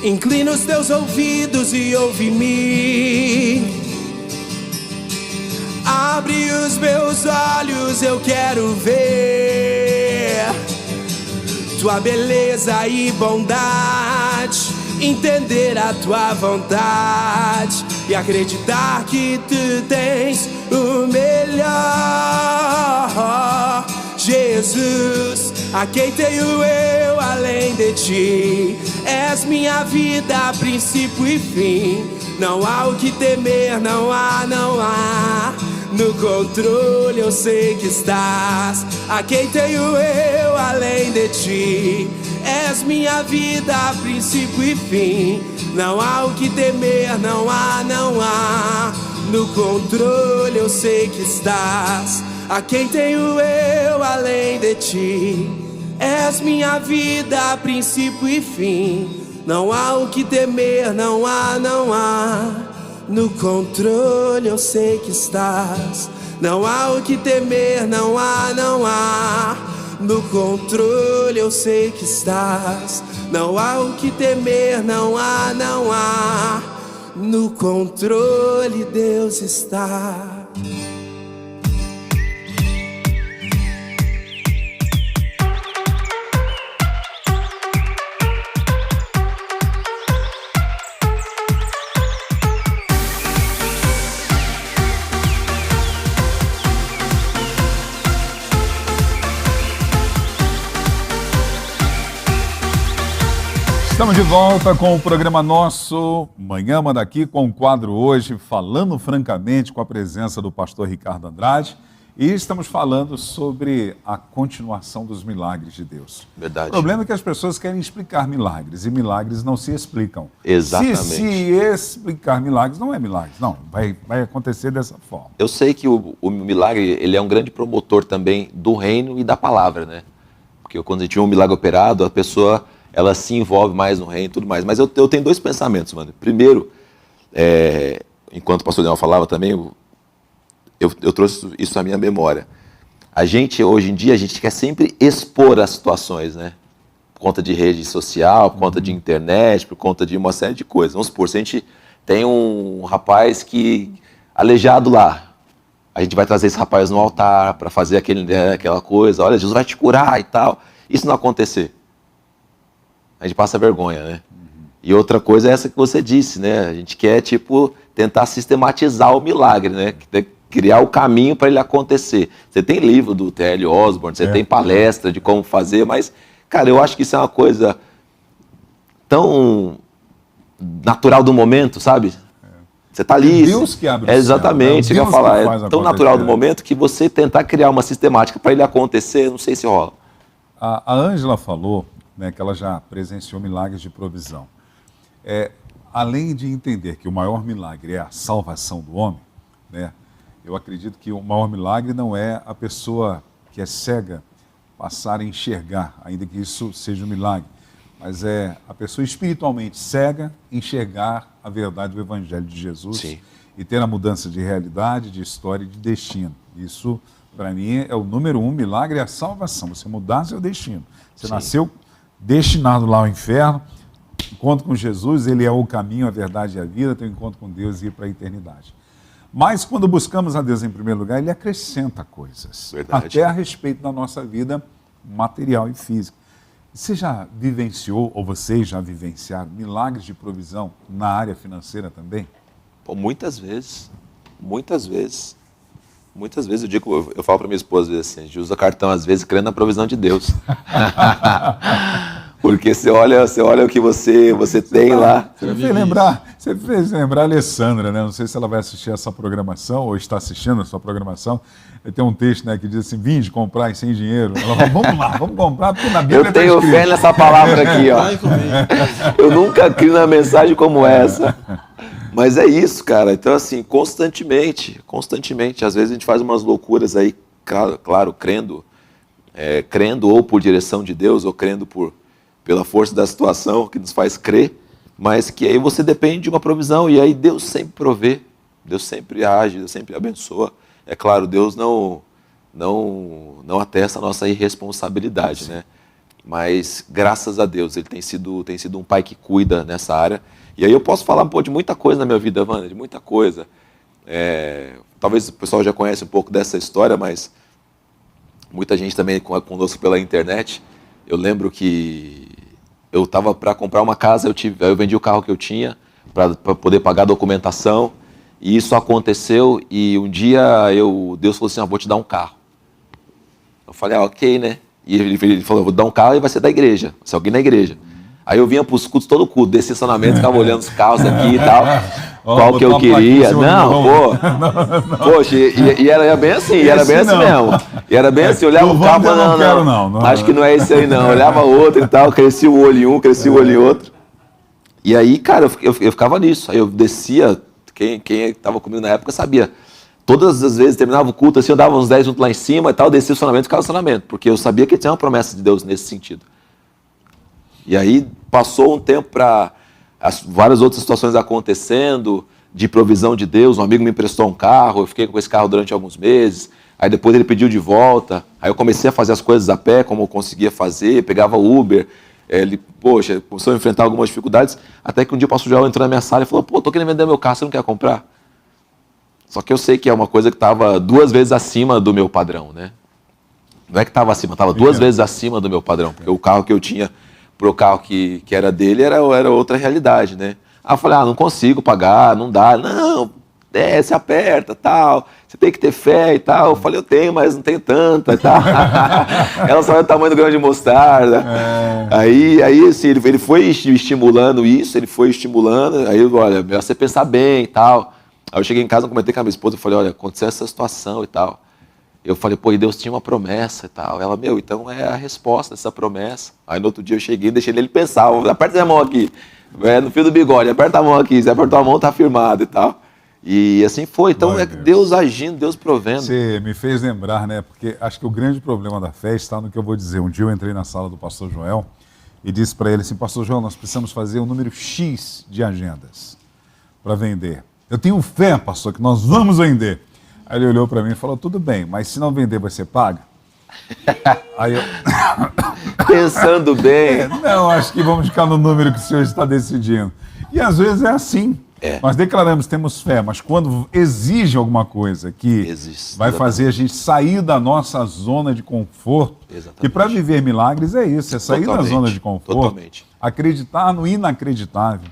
Inclina os teus ouvidos e ouve-me. Abre os meus olhos, eu quero ver tua beleza e bondade, entender a tua vontade e acreditar que tu tens o melhor. Jesus, a quem tenho eu além de ti? És minha vida, princípio e fim. Não há o que temer, não há. No controle eu sei que estás. A quem tenho eu além de ti? És minha vida, princípio e fim. Não há o que temer, não há. No controle eu sei que estás. A quem tenho eu além de ti? És minha vida, princípio e fim. Não há o que temer, não há. No controle eu sei que estás. Não há o que temer, não há. No controle eu sei que estás. Não há o que temer, não há. No controle Deus está. Estamos de volta com o programa nosso Manhã Manda Aqui, com o quadro hoje Falando Francamente, com a presença do pastor Ricardo Andrade. E estamos falando sobre a continuação dos milagres de Deus. Verdade. O problema é que as pessoas querem explicar milagres, e milagres não se explicam. Exatamente. Se explicar milagres, não é milagres, não. Vai acontecer dessa forma. Eu sei que o milagre, ele é um grande promotor também do reino e da palavra, né? Porque quando a gente vê um milagre operado, a pessoa, ela se envolve mais no reino e tudo mais. Mas eu tenho dois pensamentos, mano. Primeiro, enquanto o pastor Daniel falava também, eu trouxe isso à minha memória. A gente, hoje em dia, a gente quer sempre expor as situações, né? Por conta de rede social, por conta de internet, por conta de uma série de coisas. Vamos supor, se a gente tem um rapaz aleijado lá, a gente vai trazer esse rapaz no altar para fazer aquela coisa, olha, Jesus vai te curar e tal. E se não acontecer? A gente passa vergonha, né? E outra coisa é essa que você disse, né? A gente quer, tentar sistematizar o milagre, né? Criar o caminho para ele acontecer. Você tem livro do T.L. Osborne, você tem palestra de como fazer, mas, cara, eu acho que isso é uma coisa tão natural do momento, sabe? Você está ali. Deus que abre o exatamente, céu, eu ia falar. É tão natural do momento momento que você tentar criar uma sistemática para ele acontecer, não sei se rola. A Ângela falou, né, que ela já presenciou milagres de provisão. Além de entender que o maior milagre é a salvação do homem, né, eu acredito que o maior milagre não é a pessoa que é cega passar a enxergar, ainda que isso seja um milagre, mas é a pessoa espiritualmente cega enxergar a verdade do Evangelho de Jesus. Sim. E ter a mudança de realidade, de história e de destino. Isso, para mim, é o número 1 milagre, é a salvação, você mudar seu destino. Você nasceu destinado lá ao inferno, encontro com Jesus, ele é o caminho, a verdade e a vida, tem um encontro com Deus e ir para a eternidade. Mas quando buscamos a Deus em primeiro lugar, ele acrescenta coisas, até a respeito da nossa vida material e física. Você já vivenciou, ou vocês já vivenciaram, milagres de provisão na área financeira também? Pô, muitas vezes. Muitas vezes eu falo para minha esposa assim, a gente usa cartão às vezes crendo na provisão de Deus. Porque você olha o que você tem lá. Você fez lembrar a Alessandra, né? Não sei se ela vai assistir essa programação ou está assistindo a sua programação. Tem um texto, né, que diz assim, vinde comprar e sem dinheiro. Ela fala, vamos lá, vamos comprar, porque na Bíblia eu tenho fé nessa palavra aqui, ó. Eu nunca crio na mensagem como essa. Mas é isso, cara. Então, assim, constantemente, às vezes a gente faz umas loucuras aí, claro, crendo ou por direção de Deus, ou crendo pela força da situação que nos faz crer, mas que aí você depende de uma provisão, e aí Deus sempre provê, Deus sempre age, Deus sempre abençoa. É claro, Deus não atesta a nossa irresponsabilidade, né? Mas, graças a Deus, ele tem sido um pai que cuida nessa área. E aí eu posso falar de muita coisa na minha vida, Wander, de muita coisa. Talvez o pessoal já conhece um pouco dessa história, mas muita gente também conosco pela internet. Eu lembro que eu estava para comprar uma casa, eu vendi o carro que eu tinha para poder pagar a documentação, e isso aconteceu, e um dia Deus falou assim, vou te dar um carro. Eu falei, ok, né? E ele falou, vou te dar um carro e vai ser da igreja, vai ser alguém da igreja. Aí eu vinha para os cultos, todo culto, descia estacionamento, ficava olhando os carros aqui e tal, qual que eu queria. Não, poxa, e era bem assim, mesmo. E era bem assim, olhava o carro e falava, não, acho que não é esse aí não. Olhava outro e tal, crescia o olho em um, crescia o olho em outro. E aí, cara, eu ficava nisso. Aí eu descia, quem estava comigo na época sabia. Todas as vezes, terminava o culto, assim, eu dava uns 10 minutos lá em cima e tal, descia o estacionamento e ficava no estacionamento, porque eu sabia que tinha uma promessa de Deus nesse sentido. E aí passou um tempo para várias outras situações acontecendo, de provisão de Deus. Um amigo me emprestou um carro, eu fiquei com esse carro durante alguns meses. Aí depois ele pediu de volta. Aí eu comecei a fazer as coisas a pé, como eu conseguia fazer, pegava Uber. Ele, começou a enfrentar algumas dificuldades. Até que um dia o pastor Joel entrou na minha sala e falou, tô querendo vender meu carro, você não quer comprar? Só que eu sei que é uma coisa que estava 2 vezes acima do meu padrão, né? Não é que estava acima, estava 2 vezes acima do meu padrão. Porque o carro que eu tinha pro carro que era dele era outra realidade, né? Aí eu falei, não consigo pagar, não dá. Não, se aperta, tal, você tem que ter fé e tal. Eu falei, eu tenho, mas não tenho tanta e tal. Ela só é o tamanho do grão de mostarda. Aí assim, ele foi estimulando isso, aí olha, melhor você pensar bem e tal. Aí eu cheguei em casa, comentei com a minha esposa, eu falei, olha, aconteceu essa situação e tal. Eu falei, e Deus tinha uma promessa e tal. Ela, então é a resposta dessa promessa. Aí no outro dia eu cheguei e deixei ele pensar, aperta a mão aqui, no fio do bigode, aperta a mão aqui, se apertou a mão tá firmado e tal. E assim foi, então Deus agindo, Deus provendo. Você me fez lembrar, né, porque acho que o grande problema da fé está no que eu vou dizer. Um dia eu entrei na sala do pastor Joel e disse para ele assim, pastor Joel, nós precisamos fazer um número X de agendas para vender. Eu tenho fé, pastor, que nós vamos vender. Aí ele olhou para mim e falou, tudo bem, mas se não vender, você paga? Aí eu... Pensando bem. Não, acho que vamos ficar no número que o senhor está decidindo. E às vezes é assim. Nós declaramos, temos fé, mas quando exige alguma coisa que vai fazer a gente sair da nossa zona de conforto, e para viver milagres é isso, é sair da zona de conforto, acreditar no inacreditável,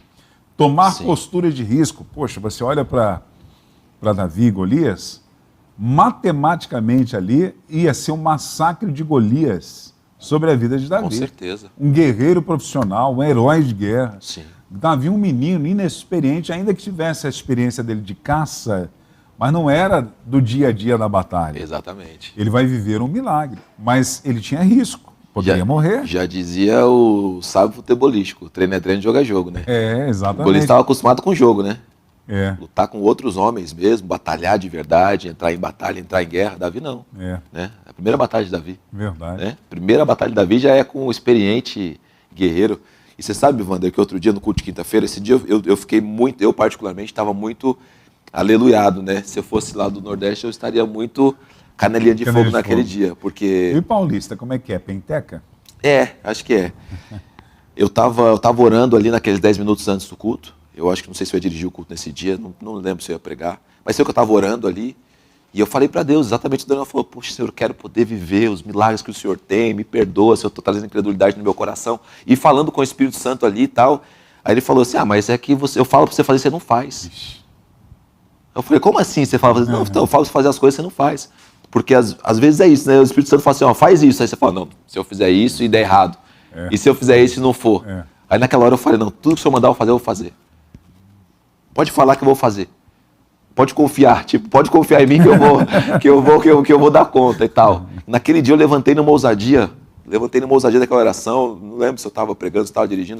tomar postura de risco. Poxa, você olha para Davi e Golias, matematicamente ali ia ser um massacre de Golias sobre a vida de Davi. Com certeza. Um guerreiro profissional, um herói de guerra. Sim. Davi, um menino inexperiente, ainda que tivesse a experiência dele de caça, mas não era do dia a dia da batalha. Exatamente. Ele vai viver um milagre, mas ele tinha risco, poderia morrer. Já dizia o sábio futebolístico, treino é treino, jogo é jogo, né? Exatamente. O Golias estava acostumado com o jogo, né? Lutar com outros homens mesmo, batalhar de verdade, entrar em batalha, entrar em guerra. Davi não. Né? A primeira batalha de Davi. Verdade. Né? A primeira batalha de Davi já é com o experiente guerreiro. E você sabe, Wander, que outro dia no culto de quinta-feira, esse dia eu fiquei muito, eu particularmente estava muito aleluiado, né? Se eu fosse lá do Nordeste, eu estaria muito canelinha de fogo naquele dia, porque... E Paulista, como é que é? Penteca? Acho que é. Eu tava orando ali naqueles 10 minutos antes do culto. Eu acho que não sei se eu ia dirigir o culto nesse dia, não lembro se eu ia pregar. Mas sei que eu estava orando ali e eu falei para Deus, exatamente, Deus falou, poxa, Senhor, eu quero poder viver os milagres que o Senhor tem, me perdoa se eu estou trazendo incredulidade no meu coração. E falando com o Espírito Santo ali e tal. Aí ele falou assim, mas é que eu falo para você fazer, você não faz. Ixi. Eu falei, como assim você fala? Não, então, eu falo para fazer as coisas, você não faz. Porque às vezes é isso, né? O Espírito Santo fala assim, faz isso. Aí você fala, não, se eu fizer isso e der errado. E se eu fizer isso e não for? Aí naquela hora eu falei, não, tudo que o Senhor mandar eu fazer, eu vou fazer. Pode falar que eu vou fazer. Pode confiar, pode confiar em mim que eu vou dar conta e tal. Naquele dia eu levantei numa ousadia daquela oração, não lembro se eu estava pregando, se estava dirigindo,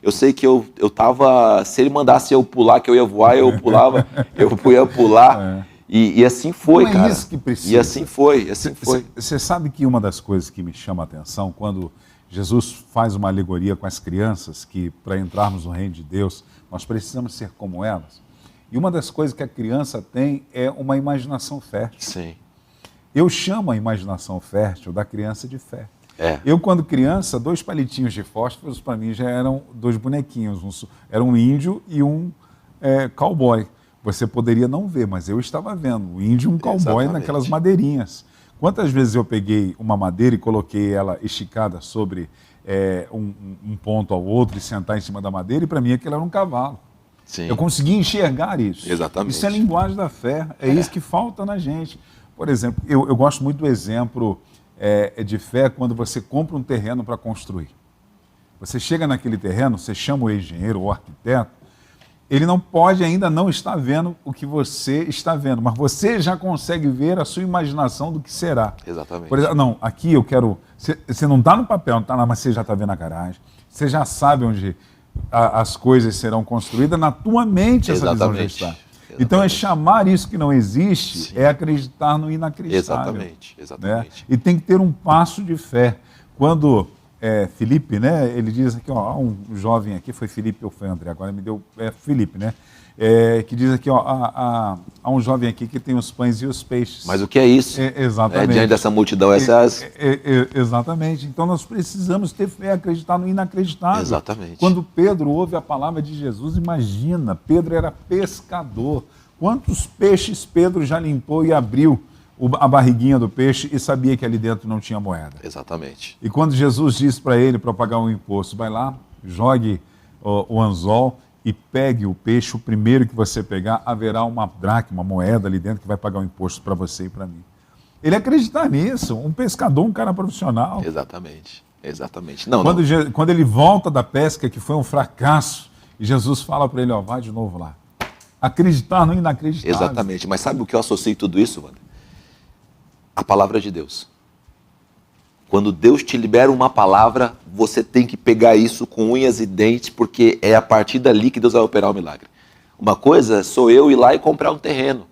eu sei que eu estava, se ele mandasse eu pular, que eu ia voar, eu pulava, eu ia pular. E assim foi, cara. É isso que precisa. E assim foi. Você sabe que uma das coisas que me chama a atenção, quando Jesus faz uma alegoria com as crianças, que para entrarmos no reino de Deus, nós precisamos ser como elas. E uma das coisas que a criança tem é uma imaginação fértil. Sim. Eu chamo a imaginação fértil da criança de fé. Eu, quando criança, 2 palitinhos de fósforos, para mim, já eram 2 bonequinhos. Era um índio e um cowboy. Você poderia não ver, mas eu estava vendo. O índio e um cowboy naquelas madeirinhas. Quantas vezes eu peguei uma madeira e coloquei ela esticada sobre um ponto ao outro e sentar em cima da madeira, e para mim aquilo era um cavalo. Sim. Eu consegui enxergar isso. Exatamente. Isso é a linguagem da fé, é isso que falta na gente. Por exemplo, eu gosto muito do exemplo de fé quando você compra um terreno para construir. Você chega naquele terreno, você chama o engenheiro ou o arquiteto, ele não pode ainda não estar vendo o que você está vendo, mas você já consegue ver a sua imaginação do que será. Exatamente. Por exemplo, não, aqui eu quero... Você não está no papel, não está lá, mas você já está vendo a garagem, você já sabe onde as coisas serão construídas, na tua mente essa visão já está. Então é chamar isso que não existe, é acreditar no inacreditável. Exatamente. Né? E tem que ter um passo de fé. Quando Felipe, né, ele diz aqui, ó, um jovem aqui, foi Felipe ou foi André, agora me deu Felipe, né? Que diz aqui, ó, há um jovem aqui que tem os pães e os peixes. Mas o que é isso? Exatamente. Diante dessa multidão, exatamente. Então nós precisamos ter fé, acreditar no inacreditável. Exatamente. Quando Pedro ouve a palavra de Jesus, imagina, Pedro era pescador. Quantos peixes Pedro já limpou e abriu a barriguinha do peixe e sabia que ali dentro não tinha moeda? Exatamente. E quando Jesus disse para ele, para pagar um imposto, vai lá, jogue o anzol e pegue o peixe, o primeiro que você pegar, haverá uma dracma, uma moeda ali dentro que vai pagar o imposto para você e para mim. Ele acreditar nisso, um pescador, um cara profissional. Exatamente. Quando ele volta da pesca, que foi um fracasso, e Jesus fala para ele, ó, vai de novo lá. Acreditar no inacreditável. Exatamente. Mas sabe o que eu associo tudo isso, Wander? A palavra de Deus. Quando Deus te libera uma palavra, você tem que pegar isso com unhas e dentes, porque é a partir dali que Deus vai operar o milagre. Uma coisa sou eu ir lá e comprar um terreno,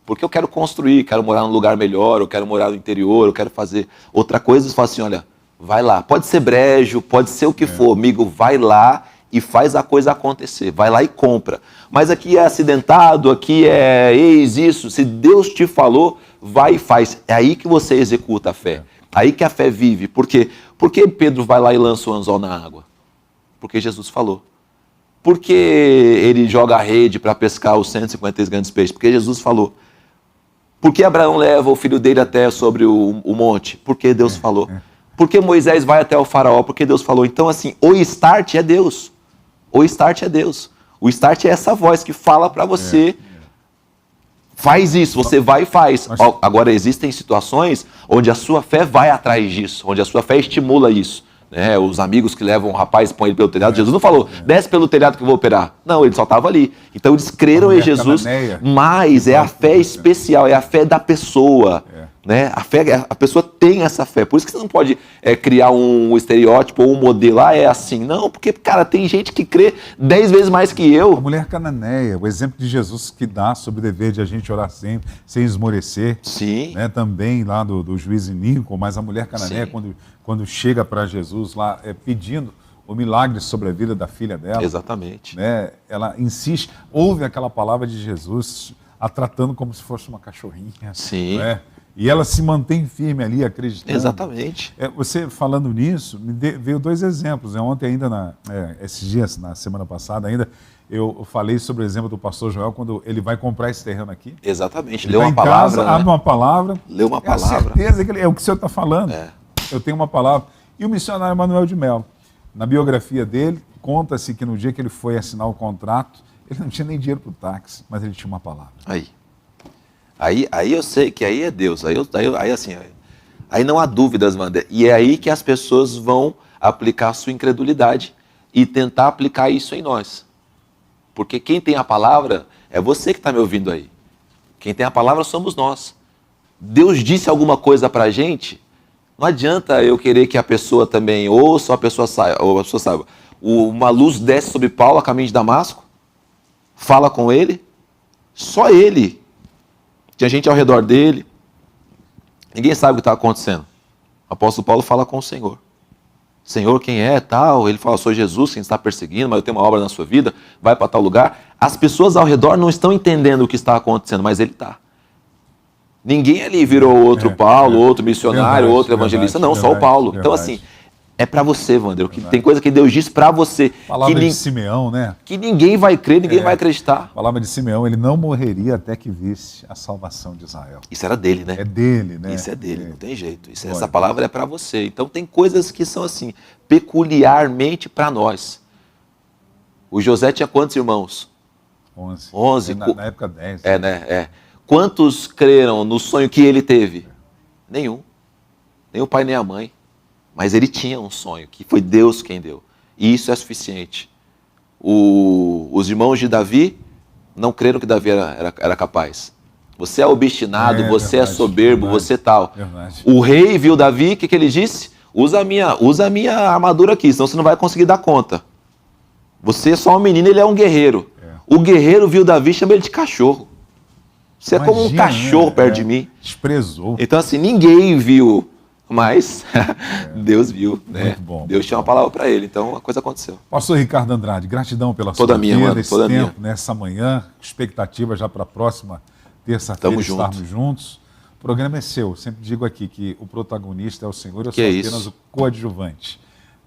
porque eu quero construir, quero morar num lugar melhor, eu quero morar no interior, eu quero fazer. Outra coisa, você fala assim, olha, vai lá, pode ser brejo, pode ser o que for, amigo, vai lá e faz a coisa acontecer, vai lá e compra. Mas aqui é acidentado, aqui é isso, se Deus te falou, vai e faz. É aí que você executa a fé. Aí que a fé vive. Por quê? Por que Pedro vai lá e lança o anzol na água? Porque Jesus falou. Por que ele joga a rede para pescar os 153 grandes peixes? Porque Jesus falou. Por que Abraão leva o filho dele até sobre o monte? Porque Deus falou. Por que Moisés vai até o faraó? Porque Deus falou. Então, assim, o start é Deus. O start é Deus. O start é essa voz que fala para você... Faz isso, você vai e faz. Agora, existem situações onde a sua fé vai atrás disso, onde a sua fé estimula isso. Né? Os amigos que levam o rapaz e põem ele pelo telhado, Jesus não falou, desce pelo telhado que eu vou operar. Não, ele só estava ali. Então eles creram em Jesus, mas é a fé especial, é a fé da pessoa. Né? A pessoa tem essa fé. Por isso que você não pode criar um estereótipo ou um modelo, é assim. Não, porque, cara, tem gente que crê 10 vezes mais que eu. A mulher cananeia, o exemplo de Jesus que dá sobre o dever de a gente orar sempre, sem esmorecer. Sim. Né? Também lá do juiz Nínico, mas a mulher cananeia, quando chega para Jesus lá pedindo o milagre sobre a vida da filha dela. Exatamente. Né? Ela insiste, ouve aquela palavra de Jesus, a tratando como se fosse uma cachorrinha. Sim. Né? E ela se mantém firme ali, acreditando. Exatamente. Você falando nisso, veio 2 exemplos. Ontem ainda, esses dias, na semana passada ainda, eu falei sobre o exemplo do pastor Joel, quando ele vai comprar esse terreno aqui. Exatamente. Leu uma palavra. Casa, abre uma palavra. Leu uma palavra. É a certeza que é o que o senhor está falando. Eu tenho uma palavra. E o missionário Manuel de Mello, na biografia dele, conta-se que no dia que ele foi assinar o contrato, ele não tinha nem dinheiro para o táxi, mas ele tinha uma palavra. Aí eu sei que aí é Deus, aí não há dúvidas, Wander. E é aí que as pessoas vão aplicar a sua incredulidade e tentar aplicar isso em nós. Porque quem tem a palavra é você que está me ouvindo aí. Quem tem a palavra somos nós. Deus disse alguma coisa para a gente, não adianta eu querer que a pessoa também ouça ou a pessoa saiba. Uma luz desce sobre Paulo a caminho de Damasco, fala com ele, só ele. Tinha gente ao redor dele. Ninguém sabe o que está acontecendo. O apóstolo Paulo fala com o Senhor. Senhor, quem é? Tal. Ele fala, sou Jesus, quem está perseguindo, mas eu tenho uma obra na sua vida, vai para tal lugar. As pessoas ao redor não estão entendendo o que está acontecendo, mas ele está. Ninguém ali virou outro Paulo, outro missionário, outro evangelista. Não, só o Paulo. Então, assim, é para você, Wander. Tem coisa que Deus diz para você. Palavra de Simeão, né? Que ninguém vai crer, ninguém vai acreditar. Palavra de Simeão, ele não morreria até que visse a salvação de Israel. Isso era dele, né? É dele, né? Isso é dele, não tem jeito. Essa palavra é para você. Então tem coisas que são assim, peculiarmente para nós. O José tinha quantos irmãos? 11. 11. Na época 10. né? Quantos creram no sonho que ele teve? Nenhum. Nem o pai, nem a mãe. Mas ele tinha um sonho, que foi Deus quem deu. E isso é suficiente. Os irmãos de Davi não creram que Davi era capaz. Você é obstinado, você é soberbo, você tal. Verdade. O rei viu Davi, o que ele disse? Usa a minha armadura aqui, senão você não vai conseguir dar conta. Você é só um menino, ele é um guerreiro. O guerreiro viu Davi, chama ele de cachorro. Você é como um cachorro perto de mim. Desprezou. Então assim, ninguém viu. Mas Deus viu, né? Muito bom. Deus tinha uma palavra para ele, então a coisa aconteceu. Pastor Ricardo Andrade, gratidão pela sua vida, esse tempo, nessa manhã, expectativa já para a próxima terça-feira estarmos juntos. O programa é seu, sempre digo aqui que o protagonista é o Senhor, eu sou apenas o coadjuvante.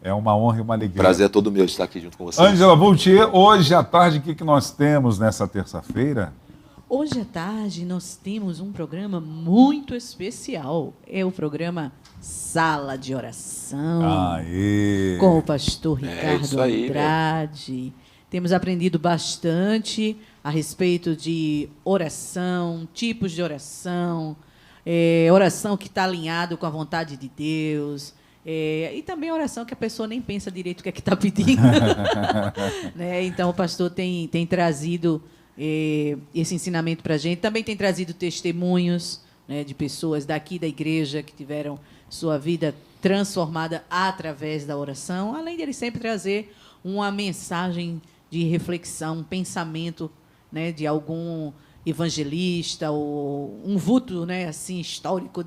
É uma honra e uma alegria. Prazer é todo meu de estar aqui junto com vocês. Ângela Voltier, hoje à tarde, o que nós temos nessa terça-feira? Hoje à tarde nós temos um programa muito especial. É o programa Sala de Oração. Aê. Com o pastor Ricardo Andrade. Temos aprendido bastante a respeito de oração, tipos de oração, oração que está alinhado com a vontade de Deus, e também oração que a pessoa nem pensa direito o que é que está pedindo. Né? Então, o pastor tem trazido esse ensinamento para a gente. Também tem trazido testemunhos, né, de pessoas daqui da igreja que tiveram sua vida transformada através da oração, além de ele sempre trazer uma mensagem de reflexão, um pensamento, né, de algum evangelista ou um vulto, né, assim, histórico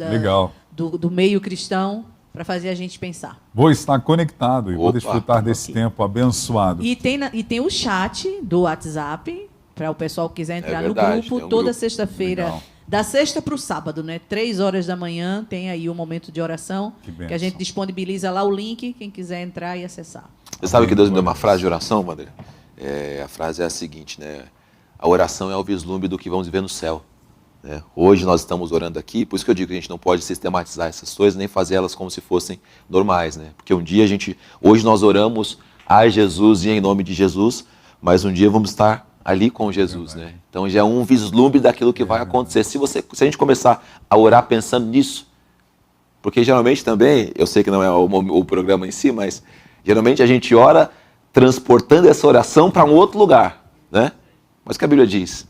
do meio cristão, para fazer a gente pensar. Vou estar conectado e vou desfrutar desse tempo abençoado. E tem o chat do WhatsApp, para o pessoal que quiser entrar no grupo, toda sexta-feira, da sexta para o sábado, né? 3h da manhã, tem aí o momento de oração, que a gente disponibiliza lá o link, quem quiser entrar e acessar. Você sabe que Deus me deu uma frase de oração, Wander? A frase é a seguinte, né? A oração é o vislumbre do que vamos viver no céu. Né? Hoje nós estamos orando aqui, por isso que eu digo que a gente não pode sistematizar essas coisas, nem fazer elas como se fossem normais, né? Porque um dia hoje nós oramos a Jesus e em nome de Jesus, mas um dia vamos estar ali com Jesus, né? Então já é um vislumbre daquilo que vai acontecer. Se a gente começar a orar pensando nisso, porque geralmente também, eu sei que não é o programa em si, mas geralmente a gente ora transportando essa oração para um outro lugar, né? Mas o que a Bíblia diz?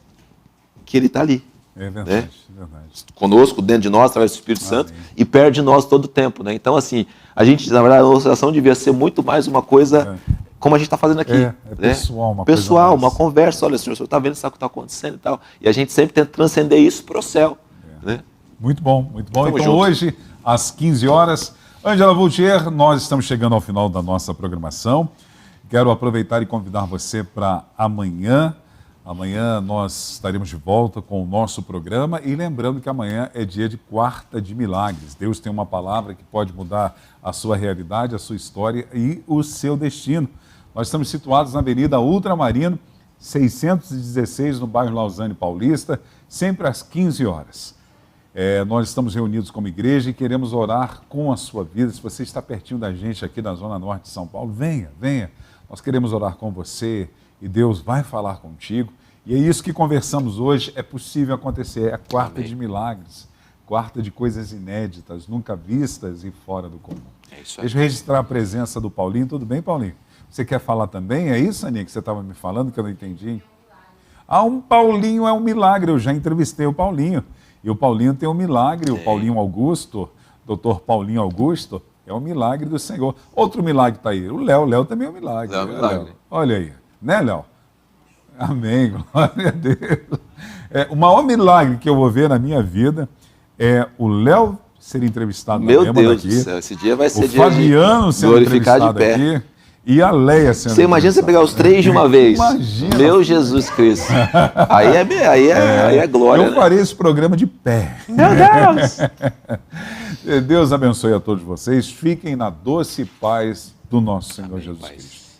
Que Ele está ali. É verdade, né? verdade. Conosco, dentro de nós, através do Espírito Santo, e perto de nós todo o tempo, né? Então, assim, a gente, na verdade, a nossa oração devia ser muito mais uma coisa como a gente está fazendo aqui. Pessoal, né? Pessoal, uma conversa. Olha, senhor, o senhor está vendo isso que está acontecendo e tal. E a gente sempre tenta transcender isso para o céu. Né? Muito bom, muito bom. Tamo então, junto. hoje, às 15 horas, Ângela Voltier, nós estamos chegando ao final da nossa programação. Quero aproveitar e convidar você para amanhã. Amanhã nós estaremos de volta com o nosso programa e lembrando que amanhã é dia de Quarta de Milagres. Deus tem uma palavra que pode mudar a sua realidade, a sua história e o seu destino. Nós estamos situados na Avenida Ultramarino, 616, no bairro Lausanne Paulista, sempre às 15 horas. Nós estamos reunidos como igreja e queremos orar com a sua vida. Se você está pertinho da gente aqui na Zona Norte de São Paulo, venha. Nós queremos orar com você e Deus vai falar contigo. E é isso que conversamos hoje, é possível acontecer. É a quarta de milagres, quarta de coisas inéditas, nunca vistas e fora do comum. É isso aí. Deixa eu registrar a presença do Paulinho. Tudo bem, Paulinho? Você quer falar também? É isso, Aninha, que você estava me falando, que eu não entendi? Um Paulinho é um milagre. Eu já entrevistei o Paulinho. E o Paulinho tem um milagre. O Paulinho Augusto, doutor Paulinho Augusto, é um milagre do Senhor. Outro milagre está aí. O Léo também é um milagre. Léo é um milagre. Olha aí. Né, Léo? Amém, glória a Deus. O maior milagre que eu vou ver na minha vida é o Léo ser entrevistado Meu na Deus daqui, do céu, esse dia vai ser o Fabiano ser glorificar entrevistado de pé. aqui, E a Leia sendo Você imagina você pegar os 3 de uma vez. Imagina. Meu Jesus Cristo. Aí é glória. Eu farei esse programa de pé. Meu Deus! Deus abençoe a todos vocês. Fiquem na doce paz do nosso Senhor Jesus Cristo.